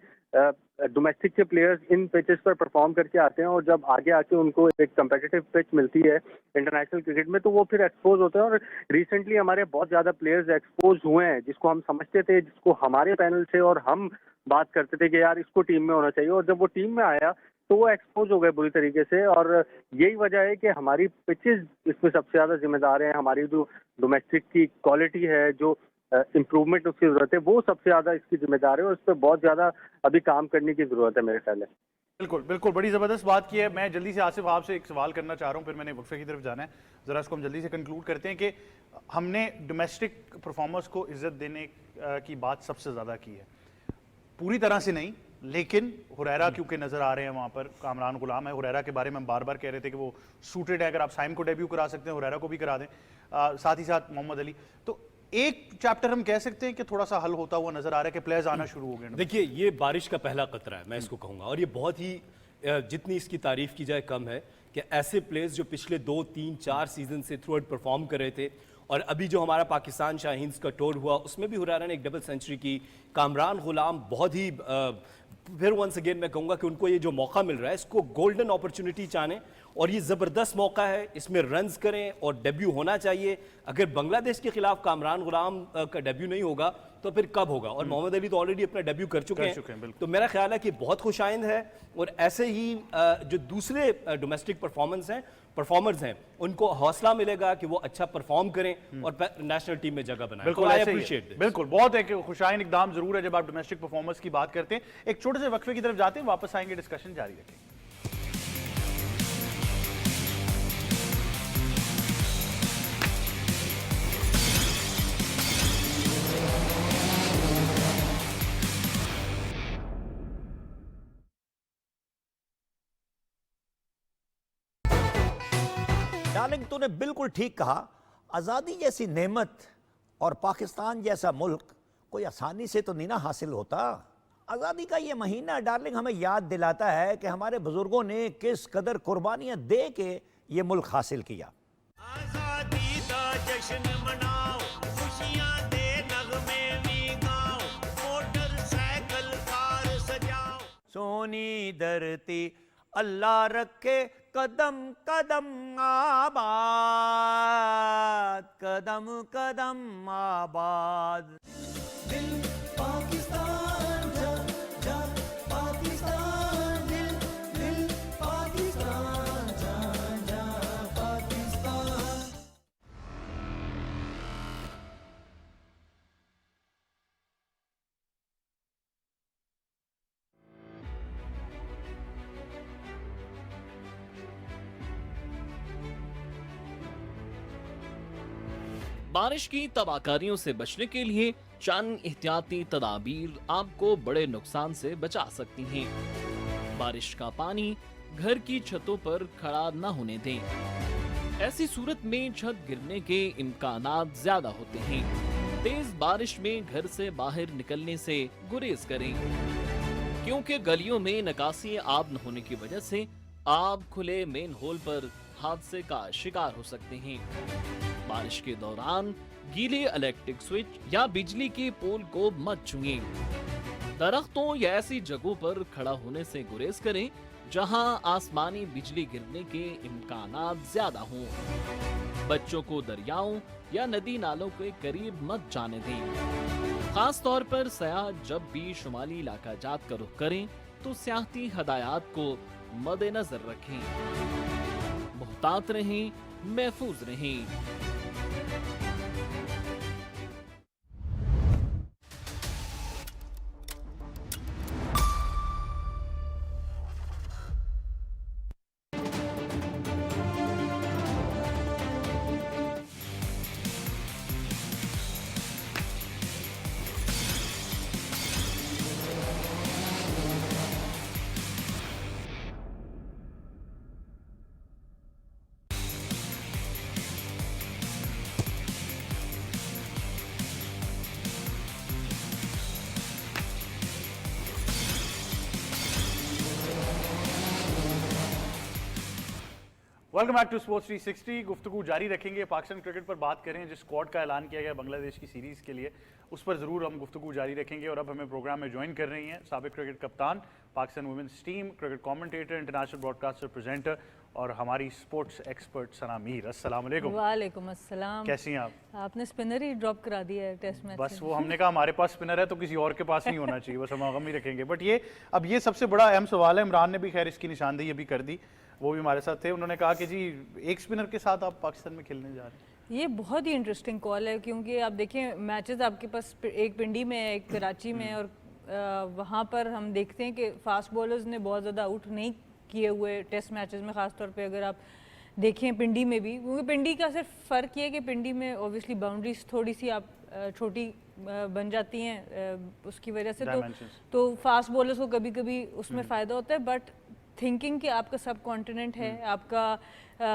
डोमेस्टिक के प्लेयर्स इन पिचेस पर परफॉर्म करके आते हैं और जब आगे आके उनको एक कम्पिटिटिव पिच मिलती है इंटरनेशनल क्रिकेट में, तो वो फिर एक्सपोज होते हैं। और रिसेंटली हमारे बहुत ज्यादा प्लेयर्स एक्सपोज हुए हैं जिसको हम समझते थे, जिसको हमारे पैनल से और हम बात करते थे कि यार इसको टीम में होना चाहिए, और जब वो टीम में आया तो वो एक्सपोज हो गए बुरी तरीके से। और यही वजह है कि हमारी पिचेस इसमें सबसे ज्यादा जिम्मेदार हैं। हमारी जो डोमेस्टिक की क्वालिटी है, जो इम्प्रूवमेंट उसकी जरूरत है, वो सबसे ज्यादा इसकी जिम्मेदार है और इस पर बहुत ज्यादा अभी काम करने की जरूरत है मेरे ख्याल है। बिल्कुल बिल्कुल, बड़ी ज़बरदस्त बात की है। मैं जल्दी से आसिफ आपसे एक सवाल करना चाह रहा हूँ, फिर मैंने वक्फे की तरफ जाना है। ज़रा इसको हम जल्दी से कंक्लूड करते हैं कि हमने डोमेस्टिक परफॉर्मर्स को इज्जत देने की बात सबसे ज़्यादा की है, पूरी तरह से नहीं, लेकिन हुरैरा क्योंकि नज़र आ रहे हैं वहाँ पर, कामरान गुलाम है, हुरैरा के बारे में हम बार बार कह रहे थे कि वो सूटेड है। अगर आप साइम को डेब्यू करा सकते हैं, हुरैरा को भी करा दें, साथ ही साथ मोहम्मद अली। तो एक चैप्टर हम कह सकते हैं कि थोड़ा सा हल होता हुआ नजर आ रहा है कि प्लेयर्स आना शुरू हो गए। देखिए, ये बारिश का पहला कतरा है, मैं इसको कहूँगा, और ये बहुत ही जितनी इसकी तारीफ की जाए कम है कि ऐसे प्लेयर्स जो पिछले 2, 3, 4 सीजन से थ्रू आउट परफॉर्म कर रहे थे, और अभी जो हमारा पाकिस्तान शाहीन्स का टूर हुआ उसमें भी हुरैरा ने एक डबल सेंचुरी की, कामरान गुलाम बहुत ही फिर वंस अगेन मैं कहूँगा कि उनको ये जो मौका मिल रहा है इसको गोल्डन अपॉर्चुनिटी जाने, और ये ज़बरदस्त मौका है, इसमें रन्स करें और डेब्यू होना चाहिए। अगर बांग्लादेश के खिलाफ कामरान गुलाम का डेब्यू नहीं होगा तो फिर कब होगा? और मोहम्मद अली तो ऑलरेडी अपना डेब्यू कर चुके हैं, बिल्कुल। तो मेरा ख्याल है कि बहुत खुशाइंद है। और ऐसे ही जो दूसरे डोमेस्टिक परफॉर्मर्स हैं उनको हौसला मिलेगा कि वो अच्छा परफॉर्म करें और नेशनल टीम में जगह बनाएं। बिल्कुल, तो आई ऐसे ही है। Appreciate this. बिल्कुल, बहुत एक खुशाइन इकदाम जरूर है जब आप डोमेस्टिक परफॉर्मेंस की बात करते हैं। एक छोटे से वक्फे की तरफ जाते हैं, वापस आएंगे, डिस्कशन जारी रखेंगे। डार्लिंग, तूने बिल्कुल ठीक कहा। आज़ादी जैसी नेमत और पाकिस्तान जैसा मुल्क कोई आसानी से तो नहीं ना हासिल होता। आज़ादी का ये महीना डार्लिंग हमें याद दिलाता है कि हमारे बुजुर्गों ने किस कदर कुर्बानियां दे के ये मुल्क हासिल किया। आजादी दा जश्न मनाओ, खुशियां दे नगमे भी गाओ, मोटरसाइकिल कार सजाओ। सोनी धरती अल्लाह रखे कदम कदम आबाद, कदम कदम आबाद। दिल पाकिस्तान जा, जा पाकिस्तान, दिल दिल पाकिस्तान जा, जा पाकिस्तान। बारिश की तबाहकारियों से बचने के लिए चंद एहतियाती तदाबीर आपको बड़े नुकसान से बचा सकती हैं। बारिश का पानी घर की छतों पर खड़ा न होने दें। ऐसी सूरत में छत गिरने के इम्कानात ज्यादा होते हैं। तेज बारिश में घर से बाहर निकलने से गुरेज करें, क्योंकि गलियों में निकासी आब न होने की वजह से आप खुले मेन होल पर हादसे का शिकार हो सकते हैं। बारिश के दौरान गीले इलेक्ट्रिक स्विच या बिजली के पोल को मत छुएं। दरख्तों या ऐसी जगहों पर खड़ा होने से गुरेज करें जहां आसमानी बिजली गिरने के इम्कानात ज्यादा हों। बच्चों को दरियाओं या नदी नालों के करीब मत जाने दें। खास तौर पर सयाह जब भी शुमाली इलाका जात का रुख करें तो सियाहती हदायत को मद्देनजर रखें। मुहतात रहें, महफूज रहें। Welcome back to sports 360। गुफ्तगू जारी रखेंगे। पाकिस्तान क्रिकेट पर बात करें, जिस स्क्वाड का ऐलान किया गया बांग्लादेश की सीरीज़ के लिए, उस पर ज़रूर हम गुफ्तगू जारी रखेंगे। और अब हमें प्रोग्राम में ज्वाइन कर रही हैं साबिक क्रिकेट कप्तान, Pakistan women's team, cricket commentator, international broadcaster, presenter और हमारी स्पोर्ट्स एक्सपर्ट सना मीर। अस्सलाम वालेकुम। वालेकुम अस्सलाम। कैसी हैं आप? आपने स्पिनर ही ड्रॉप करा दिया है टेस्ट मैच बस से। वो हमने कहा हमारे पास स्पिनर है तो किसी और के पास नहीं होना चाहिए, बस हम ही रखेंगे। बट ये अब ये सबसे बड़ा अहम सवाल है। इमरान ने भी खैर इसकी निशानदेही अभी कर दी, वो भी हमारे साथ थे। उन्होंने कहा कि जी एक स्पिनर के साथ आप पाकिस्तान में खेलने जा रहे हैं। ये बहुत ही इंटरेस्टिंग कॉल है, क्योंकि आप देखें मैचेस आपके पास एक पिंडी में है, एक कराची में, और वहाँ पर हम देखते हैं कि फास्ट बॉलर्स ने बहुत ज़्यादा आउट नहीं किए हुए टेस्ट मैचेस में। ख़ासतौर पे अगर आप देखें पिंडी में भी, क्योंकि पिंडी का सिर्फ फ़र्क ये है कि पिंडी में ओबियसली बाउंड्रीज थोड़ी सी आप छोटी बन जाती हैं उसकी वजह से, तो फास्ट बॉलर्स को कभी कभी उसमें फ़ायदा होता है। बट थिंकिंग कि आपका सब कॉन्टिनेंट है, आपका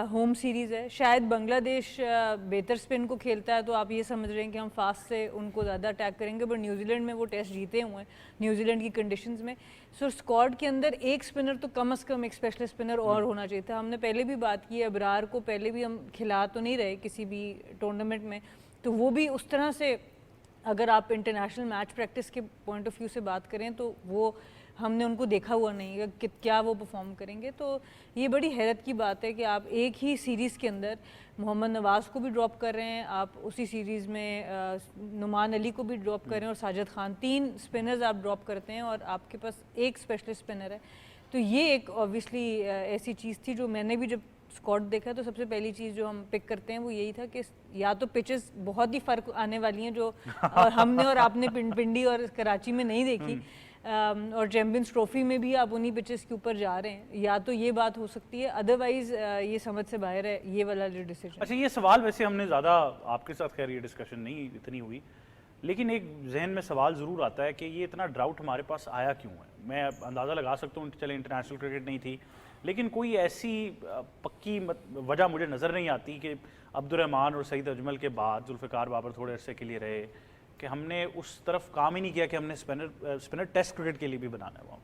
होम सीरीज़ है, शायद बांग्लादेश बेहतर स्पिन को खेलता है, तो आप ये समझ रहे हैं कि हम फास्ट से उनको ज़्यादा अटैक करेंगे। बट न्यूजीलैंड में वो टेस्ट जीते हुए हैं, न्यूजीलैंड की कंडीशंस में। सो स्क्वाड के अंदर एक स्पिनर तो कम से कम एक स्पेशलिस्ट स्पिनर और होना चाहिए था। हमने पहले भी बात की है, अबरार को पहले भी हम खिला तो नहीं रहे किसी भी टूर्नामेंट में, तो वो भी उस तरह से, अगर आप इंटरनेशनल मैच प्रैक्टिस के पॉइंट ऑफ व्यू से बात करें तो वो हमने उनको देखा हुआ नहीं है कि क्या वो परफॉर्म करेंगे। तो ये बड़ी हैरत की बात है कि आप एक ही सीरीज़ के अंदर मोहम्मद नवाज़ को भी ड्रॉप कर रहे हैं, आप उसी सीरीज़ में नुमान अली को भी ड्रॉप कर रहे हैं और साजिद खान, 3 स्पिनर्स आप ड्रॉप करते हैं और आपके पास एक स्पेशलिस्ट स्पिनर है। तो ये एक ऑब्वियसली ऐसी चीज़ थी जो मैंने भी जब स्क्वाड देखा तो सबसे पहली चीज़ जो हम पिक करते हैं वो यही था कि या तो पिचेस बहुत ही फ़र्क आने वाली हैं जो और हमने और आपने पिंडी और कराची में नहीं देखी, और चैम्पियंस ट्रॉफी में भी आप उन्हीं पिचेस के ऊपर जा रहे हैं, या तो ये बात हो सकती है, अदरवाइज ये समझ से बाहर है ये वाला जो डिसीजन। अच्छा, ये सवाल वैसे हमने ज़्यादा आपके साथ खैर ये डिस्कशन नहीं इतनी हुई, लेकिन एक जहन में सवाल ज़रूर आता है कि ये इतना ड्राउट हमारे पास आया क्यों है। मैं अंदाज़ा लगा सकता हूँ चले इंटरनेशनल क्रिकेट नहीं थी, लेकिन कोई ऐसी पक्की वजह मुझे नज़र नहीं आती कि अब्दुर्रहमान और सईद अजमल के बाद जुल्फ़िकार बाबर थोड़े अरसे के लिए रहे कि हमने उस तरफ काम ही नहीं किया कि हमने स्पिनर टेस्ट क्रिकेट के लिए भी बनाना है वहाँ।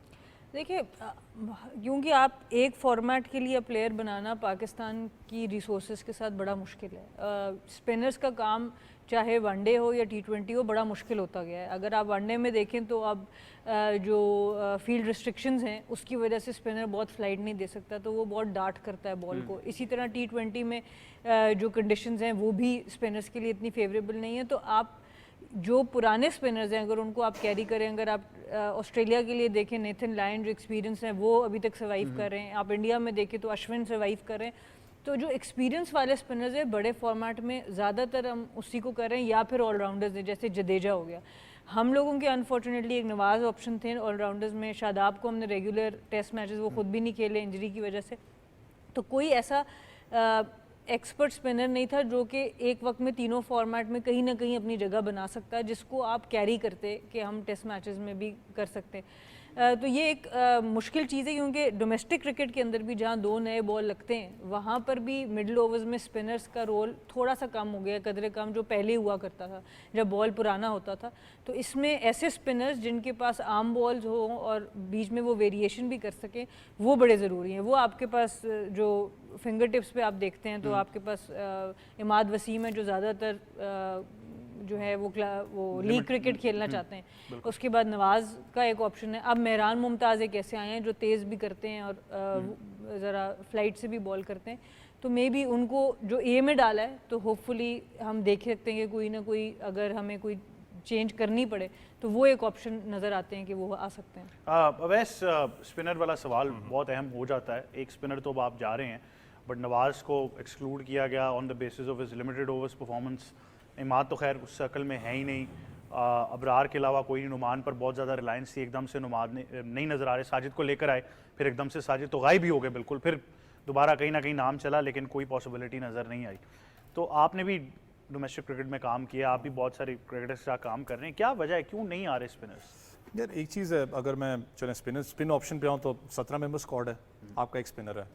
देखिए, क्योंकि आप एक फॉर्मेट के लिए प्लेयर बनाना पाकिस्तान की रिसोर्सेज के साथ बड़ा मुश्किल है। स्पिनर्स का काम चाहे वनडे हो या T20 हो बड़ा मुश्किल होता गया है। अगर आप वनडे में देखें तो अब जो फील्ड रिस्ट्रिक्शंस हैं उसकी वजह से स्पिनर बहुत फ्लाइट नहीं दे सकता, तो वो बहुत डार्ट करता है बॉल को। इसी तरह T20 में जो कंडीशंस हैं वो भी स्पिनर्स के लिए इतनी फेवरेबल नहीं है। तो आप जो पुराने स्पिनर्स हैं अगर उनको आप कैरी करें, अगर आप ऑस्ट्रेलिया के लिए देखें नेथन लायन जो एक्सपीरियंस हैं वो अभी तक सर्वाइव कर रहे हैं, आप इंडिया में देखें तो अश्विन सर्वाइव कर रहे हैं। तो जो एक्सपीरियंस वाले स्पिनर्स हैं बड़े फॉर्मेट में ज़्यादातर हम उसी को कर रहे हैं, या फिर ऑलराउंडर्स हैं जैसे जडेजा हो गया। हम लोगों के अनफॉर्चुनेटली एक नवाज़ ऑप्शन थे ऑलराउंडर्स में, शादाब को हमने रेगुलर टेस्ट मैचेस वो खुद भी नहीं खेले इंजरी की वजह से, तो कोई ऐसा एक्सपर्ट स्पिनर नहीं था जो कि एक वक्त में तीनों फॉर्मेट में कहीं ना कहीं अपनी जगह बना सकता है, जिसको आप कैरी करते कि हम टेस्ट मैचेस में भी कर सकते। तो ये एक मुश्किल चीज़ है क्योंकि डोमेस्टिक क्रिकेट के अंदर भी जहाँ 2 नए बॉल लगते हैं वहाँ पर भी मिडिल ओवर्स में स्पिनर्स का रोल थोड़ा सा कम हो गया, कदरे कम जो पहले हुआ करता था जब बॉल पुराना होता था। तो इसमें ऐसे स्पिनर्स जिनके पास आर्म बॉल्स हो और बीच में वो वेरिएशन भी कर सकें वो बड़े ज़रूरी हैं। वो आपके पास जो फिंगर टिप्स पे आप देखते हैं तो आपके पास इमाद वसीम है जो ज़्यादातर जो है वो लीग क्रिकेट खेलना चाहते हैं। उसके बाद नवाज़ का एक ऑप्शन है। अब मेहरान मुमताज़ एक ऐसे आए हैं जो तेज़ भी करते हैं और ज़रा फ्लाइट से भी बॉल करते हैं, तो मे बी उनको जो ए में डाला है तो होपफुली हम देख सकते हैं कि कोई ना कोई अगर हमें कोई चेंज करनी पड़े तो वो एक ऑप्शन नज़र आते हैं कि वो आ सकते हैं। अवैस, स्पिनर वाला सवाल बहुत अहम हो जाता है। एक स्पिनर तो अब आप जा रहे हैं, बट नवाज़ को एक्सक्लूड किया गया on the basis of his limited overs performance. Imad तो खैर उस सर्कल में है ही नहीं, अबरार के अलावा कोई नहीं। नुमान पर बहुत ज़्यादा रिलायंस थी, एकदम से नुमान नहीं नज़र आ रहे। साजिद को लेकर आए, फिर एकदम से साजिद तो गायब ही हो गए बिल्कुल, फिर दोबारा कहीं ना कहीं नाम चला लेकिन कोई पॉसिबिलिटी नज़र नहीं आई। तो आपने भी डोमेस्टिक क्रिकेट में काम किया, आप भी बहुत सारे क्रिकेटर्स का काम कर रहे हैं, क्या वजह है क्यों नहीं आ रहे स्पिनर्स? यार एक चीज़ है, अगर मैं चलें स्पिन ऑप्शन पे आऊँ तो 17 मेंबर स्क्वाड है, आपका एक स्पिनर है।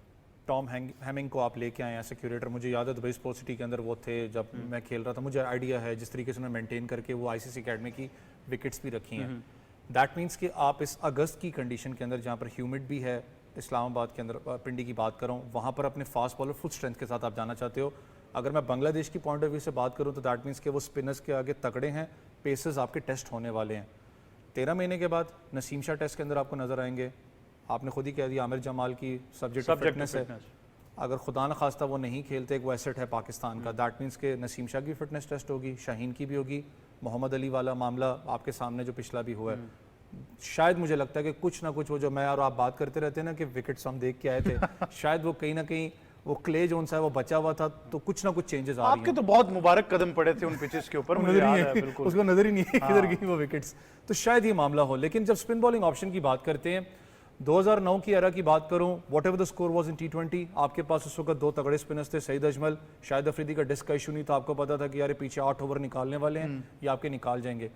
टॉम हैमिंग को आप लेके आए एज क्यूरेटर, मुझे याद है दुबई स्पोर्ट्स सिटी के अंदर वो थे जब मैं खेल रहा था, मुझे आइडिया है जिस तरीके से उन्होंने मेंटेन करके वो आईसीसी अकेडमी की विकेट्स भी रखी हैं। दैट मीन्स कि आप इस अगस्त की कंडीशन के अंदर जहाँ पर ह्यूमिड भी है, इस्लामाबाद के अंदर पिंडी की बात करूँ, वहाँ पर अपने फास्ट बॉलर फुल स्ट्रेंथ के साथ आप जाना चाहते हो। अगर मैं बांग्लादेश की पॉइंट ऑफ व्यू से बात करूँ तो दैट मीन्स कि वो स्पिनर्स के आगे तगड़े हैं, पेसर्स आपके टेस्ट होने वाले हैं। 13 महीने के बाद नसीम शाह टेस्ट के अंदर आपको नजर आएंगे। आपने खुद ही कह दिया आमिर जमाल की सब्जेक्ट फिटनेस है, अगर खुदा न खास्ता वो नहीं खेलते, एक वो एसेट है पाकिस्तान का, दैट मीन्स के नसीम शाह की फिटनेस टेस्ट होगी, शाहीन की भी होगी। मोहम्मद अली वाला मामला आपके सामने जो पिछला भी हुआ है, शायद मुझे लगता है कि कुछ ना कुछ वो जो मैं और आप बात करते रहते हैं ना कि विकेट्स हम देख के आए थे शायद वो कहीं ना कहीं वो क्ले जोन सा है वो बचा हुआ था, तो कुछ ना कुछ चेंजेस आ रही हैं। आपके तो बहुत मुबारक कदम पड़े थे उन पिचेस के ऊपर, मुझे याद है बिल्कुल। उसको नजर ही नहीं है किधर गई वो विकेट्स, तो शायद ये मामला हो। लेकिन जब स्पिन बॉलिंग ऑप्शन की बात करते हैं, 2009 की एरा की बात करूं, what ever the score was in T20, आपके पास उस वक्त 2 तगड़े स्पिनर्स थे, सईद अजमल, शाहिद अफरीदी का डिस्क का इशू नहीं था, आपको पता था कि यार पीछे 8 ओवर निकालने वाले हैं, ये आपके निकाल जाएंगे।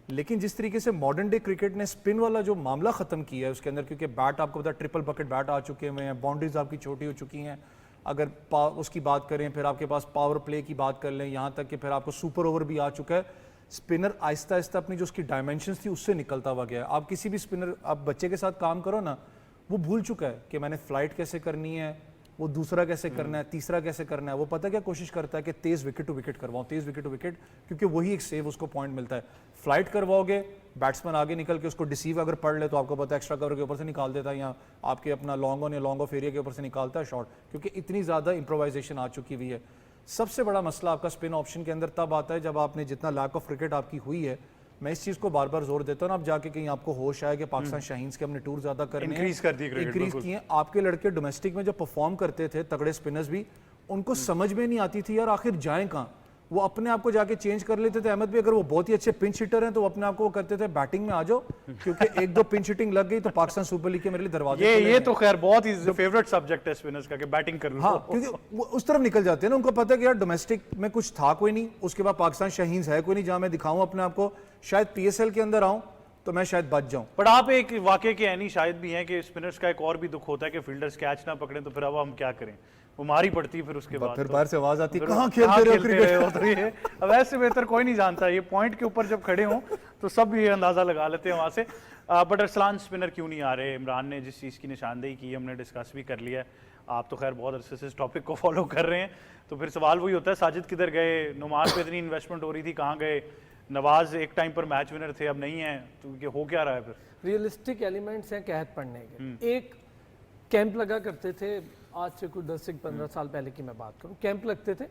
लेकिन जिस तरीके से मॉडर्न डे क्रिकेट ने स्पिन वाला जो मामला खत्म किया है उसके अंदर, क्योंकि बैट आपको पता ट्रिपल बकेट बैट आ चुके हुए हैं, बाउंड्रीज आपकी छोटी हो चुकी हैं, अगर उसकी बात करें, फिर आपके पास पावर प्ले की बात कर लें, यहाँ तक कि फिर आपको सुपर ओवर भी आ चुका है। स्पिनर आहिस्ता आहिस्ता अपनी जो उसकी डायमेंशंस थी उससे निकलता हुआ गया है। आप किसी भी स्पिनर, आप बच्चे के साथ काम करो ना, वो भूल चुका है कि मैंने फ्लाइट कैसे करनी है, वो दूसरा कैसे करना है, तीसरा कैसे करना है, वो पता क्या कोशिश करता है कि तेज विकेट टू विकेट करवाऊं, तेज विकेट टू विकेट, क्योंकि वही एक सेव उसको पॉइंट मिलता है। फ्लाइट करवाओगे, बैट्समैन आगे निकल के उसको डिसीव अगर पढ़ ले तो आपको पता है एक्स्ट्रा कवर के ऊपर से निकाल देता है, या आपके अपना लॉन्ग ऑन या लॉन्ग ऑफ एरिया के ऊपर से निकालता है शॉट, क्योंकि इतनी ज़्यादा इम्प्रोवाइजेशन आ चुकी हुई है। सबसे बड़ा मसला आपका स्पिन ऑप्शन के अंदर तब आता है जब आपने जितना लैक ऑफ क्रिकेट आपकी हुई है, मैं इस चीज़ को बार बार जोर देता हूँ ना, अब जाके कहीं आपको होश आए कि पाकिस्तान शाहीन्स के हमने टूर ज़्यादा करने Increase कर दी cricket, इंक्रीज किए। आपके लड़के डोमेस्टिक में जो परफॉर्म करते थे तगड़े स्पिनर्स भी, उनको समझ में नहीं आती थी यार आखिर जाएं कहाँ, वो अपने आप को जाके चेंज कर लेते थे। अहमद भी अगर वो बहुत ही अच्छे पिंच हिटर हैं तो वो अपने आप को वो करते थे बैटिंग में आ जाओ, क्योंकि एक दो पिंच हिटिंग लग गई तो पाकिस्तान सुपर लीग के मेरे लिए दरवाजे खुले ये हैं। तो खैर बहुत ही फेवरेट सब्जेक्ट है स्पिनर्स का कि बैटिंग कर लो। हाँ, क्योंकि वो उस तरफ निकल जाते हैं ना, उनको पता है कि यार डोमेस्टिक में कुछ था कोई नहीं, उसके बाद पाकिस्तान शाहीन्स है कोई नहीं, जहां मैं दिखाऊं अपने आप को, शायद पीएसएल के अंदर आऊं तो मैं शायद बच जाऊं। पर आप एक वाकई के ऐनी शायद भी हैं कि स्पिनर्स का एक और भी दुख होता है कि फील्डर्स कैच ना पकड़े तो फिर अब हम क्या करें, वो मारी पड़ती है फिर उसके बाद फिर तो। बाहर से आवाज आती फिर कहाँ कहाँ खेलते रहे हो खेलते क्रिकेट। रहे हो, तो ये अब ऐसे बेहतर कोई नहीं जानता, ये पॉइंट के ऊपर जब खड़े हों तो सब ये अंदाजा लगा लेते हैं वहां से। बट अरसलान स्पिनर क्यों नहीं आ रहे, इमरान ने जिस चीज़ की निशानदेही की हमने डिस्कस भी कर लिया है, आप तो खैर बहुत अरसे से इस टॉपिक को फॉलो कर रहे हैं, तो फिर सवाल वही होता है साजिद किधर गए, नुमान पे इतनी इन्वेस्टमेंट हो रही थी कहाँ गए, नवाज एक टाइम पर मैच विनर थे अब नहीं है, तो ये हो क्या रहा है फिर? रियलिस्टिक एलिमेंट्स हैं कहत पढ़ने के। एक कैंप लगा करते थे, आज से कुछ 10 से 15 साल पहले की मैं बात करूं, कैंप लगते थे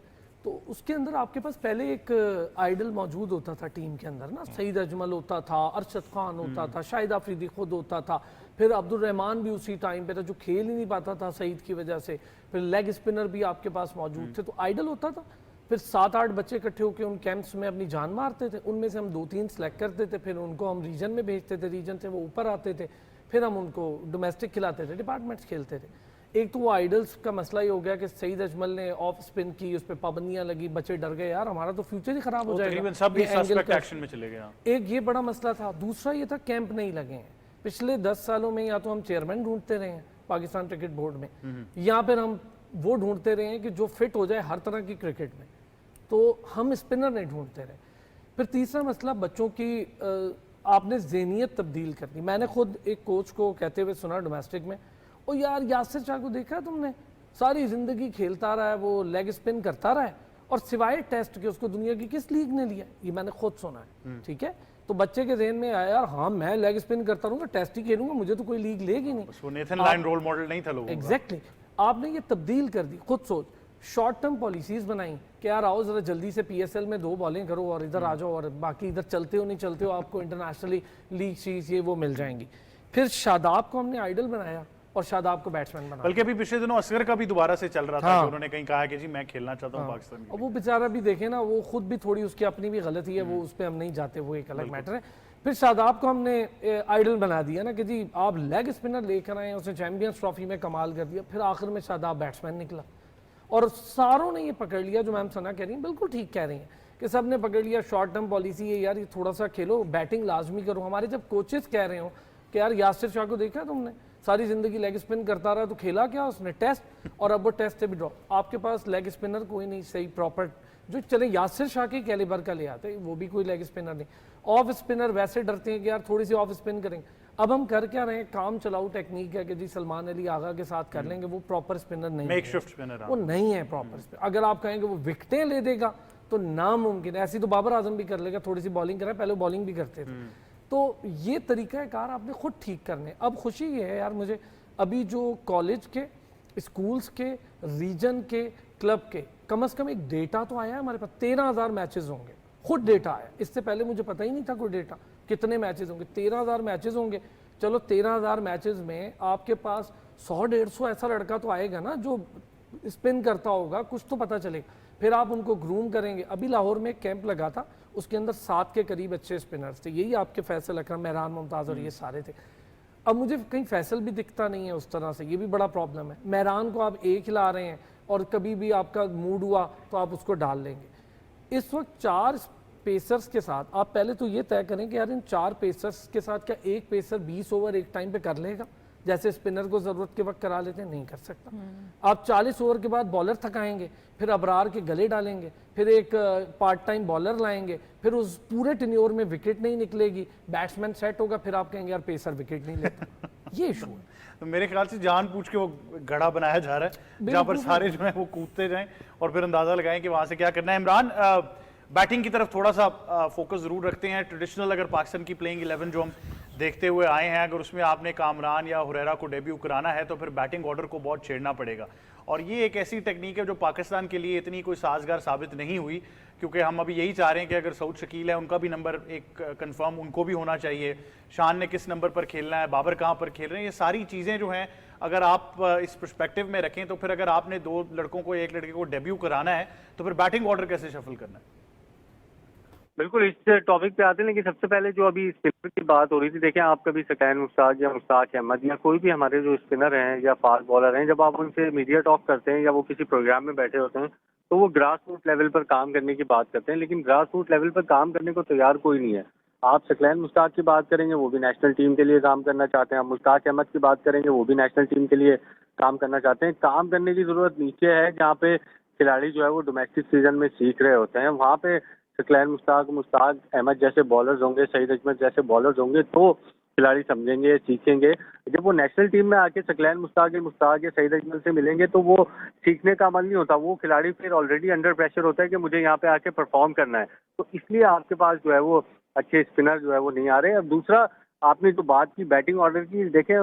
तो उसके अंदर आपके पास पहले एक आइडल मौजूद होता था टीम के अंदर ना, सईद अजमल होता था, अरशद खान होता था, शाहिद आफरीदी खुद होता था, फिर अब्दुल रहमान भी उसी टाइम पे था जो खेल ही नहीं पाता था सईद की वजह से, फिर लेग स्पिनर भी आपके पास मौजूद थे, तो आइडल होता था। फिर 7-8 बच्चे इकट्ठे होकर उन कैंप्स में अपनी जान मारते थे, उनमें से हम 2-3 सेलेक्ट करते थे, फिर उनको हम रीजन में भेजते थे, रीजन से वो ऊपर आते थे, फिर हम उनको डोमेस्टिक खिलाते थे, डिपार्टमेंट्स खेलते थे। एक तो वो आइडल्स का मसला ही हो गया कि सईद अजमल ने ऑफ स्पिन की, उस पर पाबंदियां लगी, बच्चे डर गए यार हमारा तो फ्यूचर ही खराब हो जाएगा, तकरीबन सब ये एंगल सस्पेक्ट का- एक्शन में चले गए। हाँ। एक ये बड़ा मसला था। दूसरा ये था कैंप नहीं लगे हैं पिछले 10 सालों में, या तो हम चेयरमैन ढूंढते रहे हैं पाकिस्तान क्रिकेट बोर्ड में, या फिर हम वो ढूंढते रहे हैं कि जो फिट हो जाए हर तरह की क्रिकेट में, तो हम स्पिनर नहीं ढूंढते रहे। फिर तीसरा मसला बच्चों की आपने ज़हनियत तब्दील कर दी। मैंने खुद एक कोच को कहते हुए सुना डोमेस्टिक में, ओ यार यासिर शाह को देखा तुमने, सारी ज़िंदगी खेलता रहा है, वो लेग स्पिन करता रहा है, और सिवाय टेस्ट के उसको दुनिया की किस लीग ने लिया, ये मैंने खुद सुना है। ठीक है, तो बच्चे के जहन में आया यार हाँ मैं लेग स्पिन करता रहूँगा, टेस्ट ही खेलूंगा, मुझे तो कोई लीग लेगी नहीं। वो नेथन लाइन रोल मॉडल नहीं था लोगों का। एग्जैक्टली आपने ये तब्दील कर दी। खुद सोच, शॉर्ट टर्म पॉलिसीज बनाई कि यार आओ जरा जल्दी से पीएसएल में 2 बॉलिंग करो और इधर आ जाओ, और बाकी इधर चलते हो नहीं चलते हो आपको इंटरनेशनली लीग चीज ये वो मिल जाएंगी। फिर शादाब को हमने आइडल बनाया और शादाब को बैट्समैन बनाया। बल्कि अभी पिछले दिनों असगर का भी दोबारा से चल रहा था कि उन्होंने कहीं कहा कि जी मैं खेलना चाहता हूँ पाकिस्तान और वो बेचारा भी देखे ना, वो खुद भी थोड़ी उसकी अपनी भी गलती है, वो उस पर हम नहीं जाते, वो एक अलग मैटर है। फिर शादाब को हमने आइडल बना दिया ना कि जी आप लेग स्पिनर लेकर आए, उसने चैंपियंस ट्रॉफी में कमाल कर दिया। फिर आखिर में शादाब बैट्समैन निकला और सारों ने ये पकड़ लिया, जो मैम सना कह रही हैं बिल्कुल ठीक कह रही हैं कि सब ने पकड़ लिया शॉर्ट टर्म पॉलिसी है यार, ये थोड़ा सा खेलो, बैटिंग लाजमी करो। हमारे जब कोचेस कह रहे हो कि यार यासिर शाह को देखा तुमने, सारी जिंदगी लेग स्पिन करता रहा, तो खेला क्या उसने टेस्ट, और अब वो टेस्ट से भी ड्रॉप। आपके पास लेग स्पिनर कोई नहीं सही प्रॉपर, जो चले यासिर शाह के कैलिबर का ले आते, वो भी कोई लेग स्पिनर नहीं। ऑफ स्पिनर वैसे डरते हैं कि यार थोड़ी सी ऑफ स्पिन करेंगे। अब हम कर क्या रहे हैं, काम चलाऊ टेक्निक है कि जी सलमान अली आगा के साथ कर लेंगे, वो प्रॉपर स्पिनर नहीं है। Makeshift spinner. वो नहीं है प्रॉपर स्पिनर। अगर आप कहेंगे वो विकेटें ले देगा तो नामुमकिन है। ऐसी तो बाबर आजम भी कर लेगा, थोड़ी सी बॉलिंग करे, पहले बॉलिंग भी करते थे। तो ये तरीका कार आपने खुद ठीक करने। अब खुशी ये है यार मुझे, अभी जो कॉलेज के, स्कूल्स के, रीजन के, क्लब के, कम से कम एक डेटा तो आया है हमारे पास, 13,000 मैचेस होंगे, खुद डेटा आया। इससे पहले मुझे पता ही नहीं था कोई डेटा, कितने मैचेस होंगे, 13,000 मैचेस होंगे। चलो 13,000 मैचेस में आपके पास 100-150 ऐसा लड़का तो आएगा ना जो स्पिन करता होगा, कुछ तो पता चलेगा। फिर आप उनको ग्रूम करेंगे। अभी लाहौर में एक कैंप लगा था, उसके अंदर 7 के करीब अच्छे स्पिनर्स थे, यही आपके फैसल अकरम, मेहरान मुमताज़ और ये सारे थे। अब मुझे कहीं फैसल भी दिखता नहीं है उस तरह से, ये भी बड़ा प्रॉब्लम है। मेहरान को आप एक खिला रहे हैं और कभी भी आपका मूड हुआ तो आप उसको डाल लेंगे। इस वक्त 4 पेसर्स के साथ आप पहले तो ये तय करें कि यार इन 4 पेसर्स के साथ क्या एक पेसर 20 ओवर एक टाइम पे कर लेगा, जैसे स्पिनर को जरूरत के वक्त करा लेते हैं, नहीं कर सकता। आप 40 ओवर के बाद बॉलर थकाएंगे, फिर अबरार के गले डालेंगे, फिर एक पार्ट टाइम बॉलर लाएंगे, फिर उस पूरे टेन्योर में विकेट नहीं निकलेगी, बैट्समैन सेट होगा, फिर आप कहेंगे यार पेसर विकेट नहीं लेता। ये इशू है। तो मेरे ख्याल से जानबूझ के वो गढ़ा बनाया जा रहा है जहां पर सारे जो है वो कूदते जाएं और फिर अंदाजा लगाएं कि वहां से क्या करना है। इमरान, बैटिंग की तरफ थोड़ा सा फोकस जरूर रखते हैं। ट्रेडिशनल अगर पाकिस्तान की प्लेइंग 11 जो हम देखते हुए आए हैं, अगर उसमें आपने कामरान या हुरैरा को डेब्यू कराना है तो फिर बैटिंग ऑर्डर को बहुत छेड़ना पड़ेगा, और ये एक ऐसी टेक्निक है जो पाकिस्तान के लिए इतनी कोई साजगार साबित नहीं हुई, क्योंकि हम अभी यही चाह रहे हैं कि अगर सऊद शकील है उनका भी नंबर एक कंफर्म उनको भी होना चाहिए, शान ने किस नंबर पर खेलना है, बाबर कहाँ पर खेल रहे हैं, ये सारी चीज़ें जो हैं अगर आप इस पर्सपेक्टिव में रखें तो फिर अगर आपने 2 लड़कों को, एक लड़के को डेब्यू कराना है तो फिर बैटिंग ऑर्डर कैसे शफल करना है? बिल्कुल, इस टॉपिक पे आते हैं, लेकिन सबसे पहले जो अभी स्पिनर की बात हो रही थी, देखें आप कभी सकैन मुश्ताक या मुश्ताक अहमद या कोई भी हमारे जो स्पिनर हैं या फास्ट बॉलर हैं, जब आप उनसे मीडिया टॉक करते हैं या वो किसी प्रोग्राम में बैठे होते हैं तो वो ग्रास रूट लेवल पर काम करने की बात करते हैं, लेकिन ग्रास रूट लेवल पर काम करने को तैयार कोई नहीं है। आप सकलैन मुश्ताक की बात करेंगे, वो भी नेशनल टीम के लिए काम करना चाहते हैं। आप मुश्ताक अहमद की बात करेंगे, वो भी नेशनल टीम के लिए काम करना चाहते हैं। काम करने की जरूरत नीचे है जहाँ पे खिलाड़ी जो है वो डोमेस्टिक सीजन में सीख रहे होते हैं, वहाँ पे सकलैन मुश्ताक, मुश्ताक अहमद जैसे बॉलर्स होंगे, सईद अजमल जैसे बॉलर्स होंगे तो खिलाड़ी समझेंगे, सीखेंगे। जब वो नेशनल टीम में आके सकलैन मुश्ताक या सईद अजमल से मिलेंगे तो वो सीखने का अमल नहीं होता, वो खिलाड़ी फिर ऑलरेडी अंडर प्रेशर होता है कि मुझे यहाँ पे आके परफॉर्म करना है, तो इसलिए आपके पास जो है वो अच्छे स्पिनर जो है वो नहीं आ रहे। अब दूसरा, आपने जो बात की बैटिंग ऑर्डर की, देखें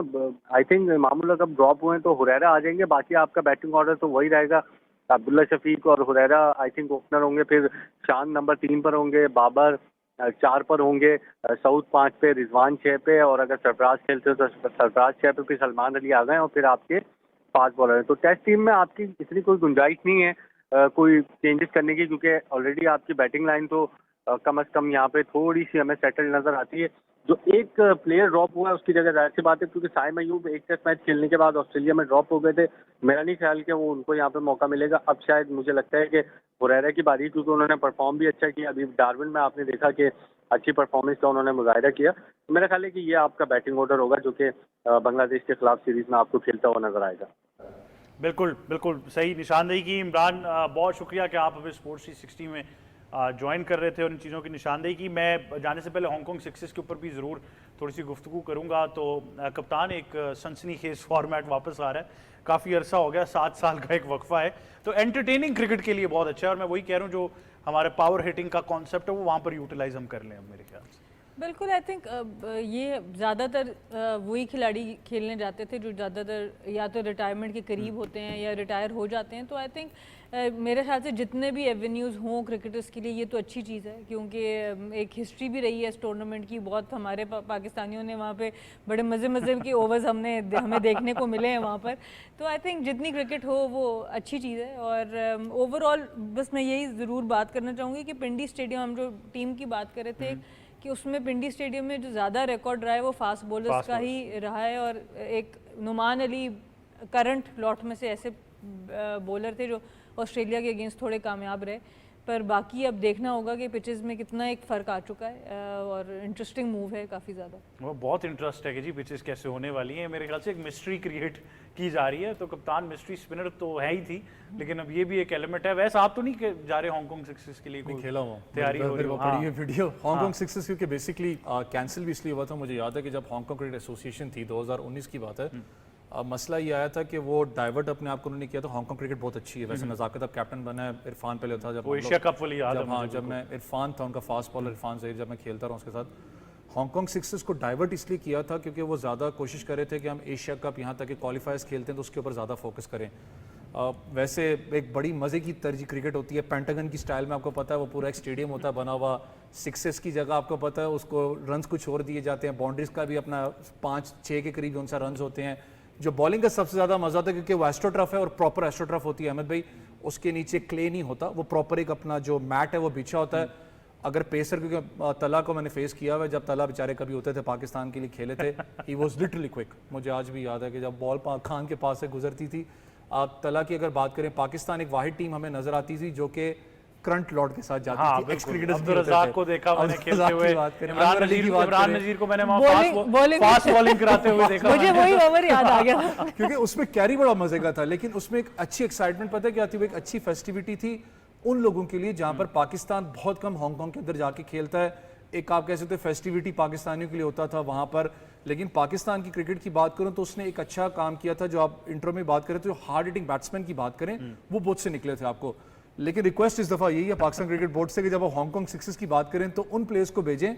आई थिंक मामूला कब ड्रॉप हुए तो हुरैरा आ जाएंगे, बाकी आपका बैटिंग ऑर्डर तो वही रहेगा। अब्दुल्ला शफीक और हुरैरा आई थिंक ओपनर होंगे, फिर शान नंबर 3 पर होंगे, बाबर 4 पर होंगे, सऊद 5 पे, रिजवान 6 पे, और अगर सरफराज खेलते हो तो सरफराज 6 पे, फिर सलमान अली आ गए और फिर आपके फास्ट बॉलर हैं। तो टेस्ट टीम में आपकी इतनी कोई गुंजाइश नहीं है कोई चेंजेस करने की, क्योंकि ऑलरेडी आपकी बैटिंग लाइन तो कम से कम यहाँ पे थोड़ी सी हमें सेटल नजर आती है। जो एक प्लेयर ड्रॉप हुआ है उसकी जगह जाहिर सी बात है, क्योंकि साइम अयूब एक टेस्ट मैच खेलने के बाद ऑस्ट्रेलिया में ड्रॉप हो गए थे, मेरा नहीं ख्याल कि वो उनको यहाँ पे मौका मिलेगा। अब शायद मुझे लगता है कि हुरैरा की बारी, क्योंकि उन्होंने परफॉर्म भी अच्छा किया, अभी डार्विन में आपने देखा कि अच्छी परफॉर्मेंस का उन्होंने मुजाहिरा किया। तो मेरा ख्याल है कि ये आपका बैटिंग ऑर्डर होगा जो कि बांग्लादेश के खिलाफ सीरीज में आपको खेलता हुआ नजर आएगा। बिल्कुल बिल्कुल सही निशानदेही की इमरान, बहुत शुक्रिया कि आप हमें स्पोर्ट्स 360 में ज्वाइन कर रहे थे और इन चीज़ों की निशानदेही की। मैं जाने से पहले हांगकॉन्ग सिक्सेस के ऊपर भी ज़रूर थोड़ी सी गुफ्तगू करूँगा। तो कप्तान, एक सनसनीखेज फॉर्मेट वापस आ रहा है, काफ़ी अरसा हो गया, 7 साल का एक वक्फा है, तो एंटरटेनिंग क्रिकेट के लिए बहुत अच्छा है, और मैं वही कह रहा हूँ जो हमारे पावर हिटिंग का कॉन्सेप्ट है वो वहाँ पर यूटिलाइज हम कर लें अब मेरे ख्याल से। बिल्कुल, आई थिंक ये ज़्यादातर वही खिलाड़ी खेलने जाते थे जो ज़्यादातर या तो रिटायरमेंट के करीब होते हैं या रिटायर हो जाते हैं। तो आई थिंक मेरे ख्याल से जितने भी एवेन्यूज़ हों क्रिकेटर्स के लिए ये तो अच्छी चीज़ है, क्योंकि एक हिस्ट्री भी रही है इस टूर्नामेंट की। बहुत हमारे पाकिस्तानियों ने वहाँ पे बड़े मज़े के ओवर्स हमें देखने को मिले हैं वहाँ पर। तो आई थिंक जितनी क्रिकेट हो वो अच्छी चीज़ है। और ओवरऑल बस मैं यही ज़रूर बात करना चाहूँगी कि पिंडी स्टेडियम, हम जो टीम की बात कर रहे थे कि उसमें पिंडी स्टेडियम में जो ज़्यादा रिकॉर्ड रहा है वो फास्ट बॉलर्स का ही रहा है। और एक नुमान अली करंट लॉट में से ऐसे बॉलर थे जो ऑस्ट्रेलिया के अगेंस्ट थोड़े कामयाब रहे, पर बाकी अब देखना होगा कि पिचेस में कितना एक फ़र्क आ चुका है। और इंटरेस्टिंग मूव है काफ़ी ज़्यादा, वो बहुत इंटरेस्ट है कि जी पिचेस कैसे होने वाली हैं। मेरे ख्याल से एक मिस्ट्री क्रिएट की जा रही है, तो कप्तान मिस्ट्री स्पिनर तो है ही थी, लेकिन अब ये भी एक एलिमेंट है। वैसे आप तो नहीं जा रहे हांगकॉन्ग सिक्सेस के लिए? कोई खेला हुआ तैयारी हो रही है? पड़ी है वीडियो हांगकॉन्ग सिक्सेस, क्योंकि बेसिकली कैंसिल भी इसलिए हुआ था। मुझे याद है कि जब हांगकॉन्ग क्रिकेट एसोसिएशन थी 2019 की बात है, मसला ये आया था कि वो डाइवर्ट अपने आप को उन्होंने किया। तो हांगकॉन्ग क्रिकेट बहुत अच्छी है वैसे, नज़ाकत अब कैप्टन बना है, इरफान पहले था जब एशिया कप वाली याद है। हाँ, जब मैं इरफान था उनका फास्ट बॉलर, इरफान ज़हीर, जब मैं खेलता रहा उसके साथ। हांगकॉन्ग सिक्सेस को डाइवर्ट इसलिए किया था क्योंकि वो ज़्यादा कोशिश कर रहे थे कि हम एशिया कप यहाँ तक कि क्वालिफायर्स खेलते हैं तो उसके ऊपर ज़्यादा फोकस करें। वैसे एक बड़ी मज़े की तरजीह क्रिकेट होती है पेंटागन की स्टाइल में, आपको पता है वो पूरा एक स्टेडियम होता है बना हुआ। सिक्सेस की जगह आपको पता है उसको रन्स कुछ और दिए जाते हैं, बाउंड्रीज का भी अपना 5-6 के करीब उनसा रन्स होते हैं। जो बॉलिंग का सबसे ज़्यादा मजा आता है क्योंकि वो एस्ट्रोट्रफ है और प्रॉपर एस्ट्रोट्रफ होती है अहमद भाई, उसके नीचे क्ले नहीं होता, वो प्रॉपर एक अपना जो मैट है वो बिछा होता है। अगर पेसर, क्योंकि तला को मैंने फेस किया हुआ है, जब तला बेचारे कभी होते थे पाकिस्तान के लिए खेले थे, ही वॉज लिटरली क्विक। मुझे आज भी याद है कि जब बॉल खान के पास से गुजरती थी, तला की अगर बात करें, पाकिस्तान एक वाहिद टीम हमें नजर आती थी जो कि करंट लॉर्ड के साथ जाती थी। एक्स क्रिकेटर्स अब्दुल रज़ाक को देखा मैंने खेलते हुए, इमरान नज़ीर को मैंने फास्ट बॉलिंग कराते हुए देखा, मुझे वही ओवर याद आ गया क्योंकि उसमें कैरी बड़ा मजे का था, लेकिन उसमें एक अच्छी एक्साइटमेंट पता है क्या थी, वो एक अच्छी फेस्टिविटी थी उन लोगों के लिए जहां पर पाकिस्तान बहुत कम हांगकॉन्ग के अंदर जाके खेलता है। एक आप कह सकते हैं फेस्टिविटी पाकिस्तानियों के लिए होता था वहाँ पर, लेकिन पाकिस्तान की क्रिकेट की बात करूं तो उसने एक अच्छा काम किया था। जो आप इंट्रो में बात करें तो जो हार्ड हिटिंग बैट्समैन की बात करें वो बहुत से निकले थे आपको। लेकिन रिक्वेस्ट इस दफ़ा यही है पाकिस्तान क्रिकेट बोर्ड से कि जब आप हांगकॉन्ग सिक्सेस की बात करें तो उन प्लेयर्स को भेजें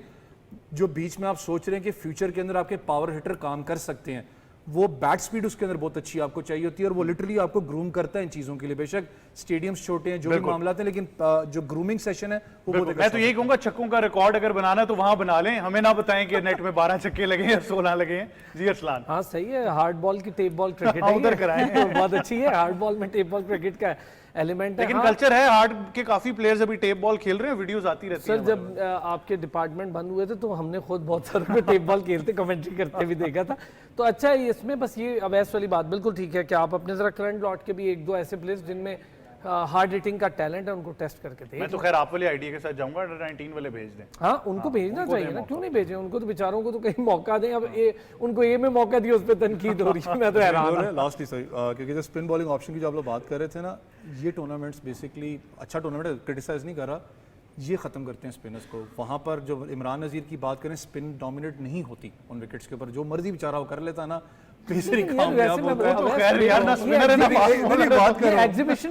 जो बीच में आप सोच रहे हैं कि फ्यूचर के अंदर आपके पावर हिटर काम कर सकते हैं। वो बैट स्पीड उसके अंदर बहुत अच्छी आपको चाहिए होती है और वो लिटरली आपको ग्रूम करता है इन चीज़ों के लिए। बेशक स्टेडियम्स छोटे हैं, जो भी मामला हैं, लेकिन जो ग्रूमिंग सेशन है वो बहुत मैं तो यही कहूंगा छक्कों का रिकॉर्ड अगर बनाना है तो वहां बना लें, हमें ना बताएं कि नेट में 12 छक्के लगे या 16 लगे हैं। जी अरसलान। हाँ सही है, हार्ड बॉल की टेप बॉल क्रिकेट हाँ, उधर कराएं। बहुत अच्छी है, हार्ड बॉल में टेप बॉल क्रिकेट का एलिमेंट है। लेकिन हाँ, कल्चर है, हार्ड के काफी प्लेयर्स अभी टेप बॉल खेल रहे हैं, वीडियोस आती रहती सर हैं। जब आपके डिपार्टमेंट बंद हुए थे तो हमने खुद बहुत सारे टेप बॉल खेलते कमेंट्री करते भी देखा था। तो अच्छा है इसमें, बस ये अवैस वाली बात बिल्कुल ठीक है कि आप अपने जरा करंट लॉट के भी एक दो ऐसे प्लेयर्स जिनमें हार्ड हिटिंग का टैलेंट है उनको टेस्ट करके दें। मैं तो खैर आप वाले आइडिया के साथ जाऊंगा, अंडर 19 वाले भेज दें। हाँ उनको भेजना चाहिए ना, क्यों नहीं भेजें उनको, तो बेचारों को तो कहीं मौका दें। अब उनको ए में मौका दिया, उस पर तनकीद हो रही है, मैं तो हैरान हूं। लास्टली सॉरी, क्योंकि जो स्पिन बॉलिंग ऑप्शन की जो आप लोग बात कर रहे थे ना, ये टूर्नामेंट्स बेसिकली अच्छा टूर्नामेंट है, क्रिटिसाइज नहीं कर रहा, ये ख़त्म करते हैं स्पिनर्स को। वहाँ पर जो इमरान नज़ीर की बात करें, स्पिन डोमिनेट नहीं होती उन विकेट्स के ऊपर, जो मर्जी बेचारा वो कर लेता ना, एग्जीबिशन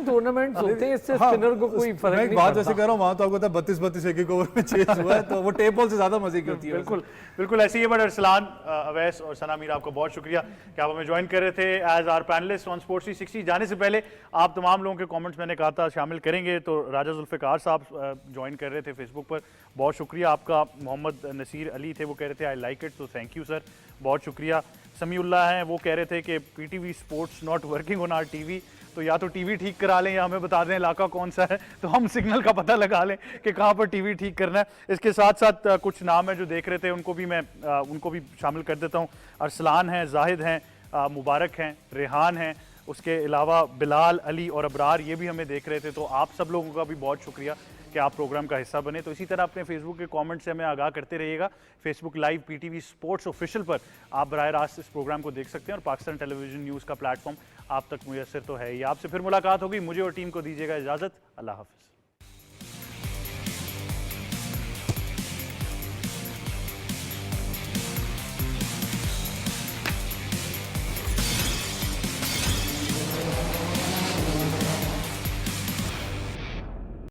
टूर्नामेंट्स होते हैं, इससे स्पिनर को कोई फर्क नहीं बात वैसे कर रहा हूँ, वहाँ तो आपको 32-32 एक ओवर में चेस हुआ है, तो वो टेप बॉल से ज्यादा मजे की होती है। बिल्कुल बिल्कुल ऐसे ही है। बट अरसलान, अवैस और सना मीर, आपका बहुत शुक्रिया कि आप हमें ज्वाइन कर रहे थे as our panellist on sports 360। जाने से पहले आप तमाम लोगों के कमेंट्स मैंने कहा था शामिल करेंगे, तो राजा जुल्फ़िकार साहब ज्वाइन कर रहे थे फेसबुक पर, बहुत शुक्रिया आपका। मोहम्मद नसीर अली थे, वो कह रहे थे आई लाइक इट, तो थैंक यू सर, बहुत शुक्रिया। समीउल्लाह हैं, वो कह रहे थे कि PTV sports not working on our TV, तो या तो टीवी ठीक करा लें या हमें बता दें इलाका कौन सा है, तो हम सिग्नल का पता लगा लें कि कहाँ पर टीवी ठीक करना है। इसके साथ साथ कुछ नाम है जो देख रहे थे, उनको भी मैं उनको भी शामिल कर देता हूँ। अरसलान हैं, जाहिद हैं, मुबारक हैं, रेहान हैं, उसके अलावा बिलाल, अली और अबरार, ये भी हमें देख रहे थे। तो आप सब लोगों का भी बहुत शुक्रिया कि आप प्रोग्राम का हिस्सा बने। तो इसी तरह अपने फेसबुक के कमेंट से हमें आगाह करते रहिएगा। Facebook live PTV sports official पर आप बराह रास्त इस प्रोग्राम को देख सकते हैं, और पाकिस्तान टेलीविजन न्यूज़ का प्लेटफॉर्म आप तक मुयसर तो है ही। आपसे फिर मुलाकात होगी, मुझे और टीम को दीजिएगा इजाज़त। अल्लाह हाफ़िज़।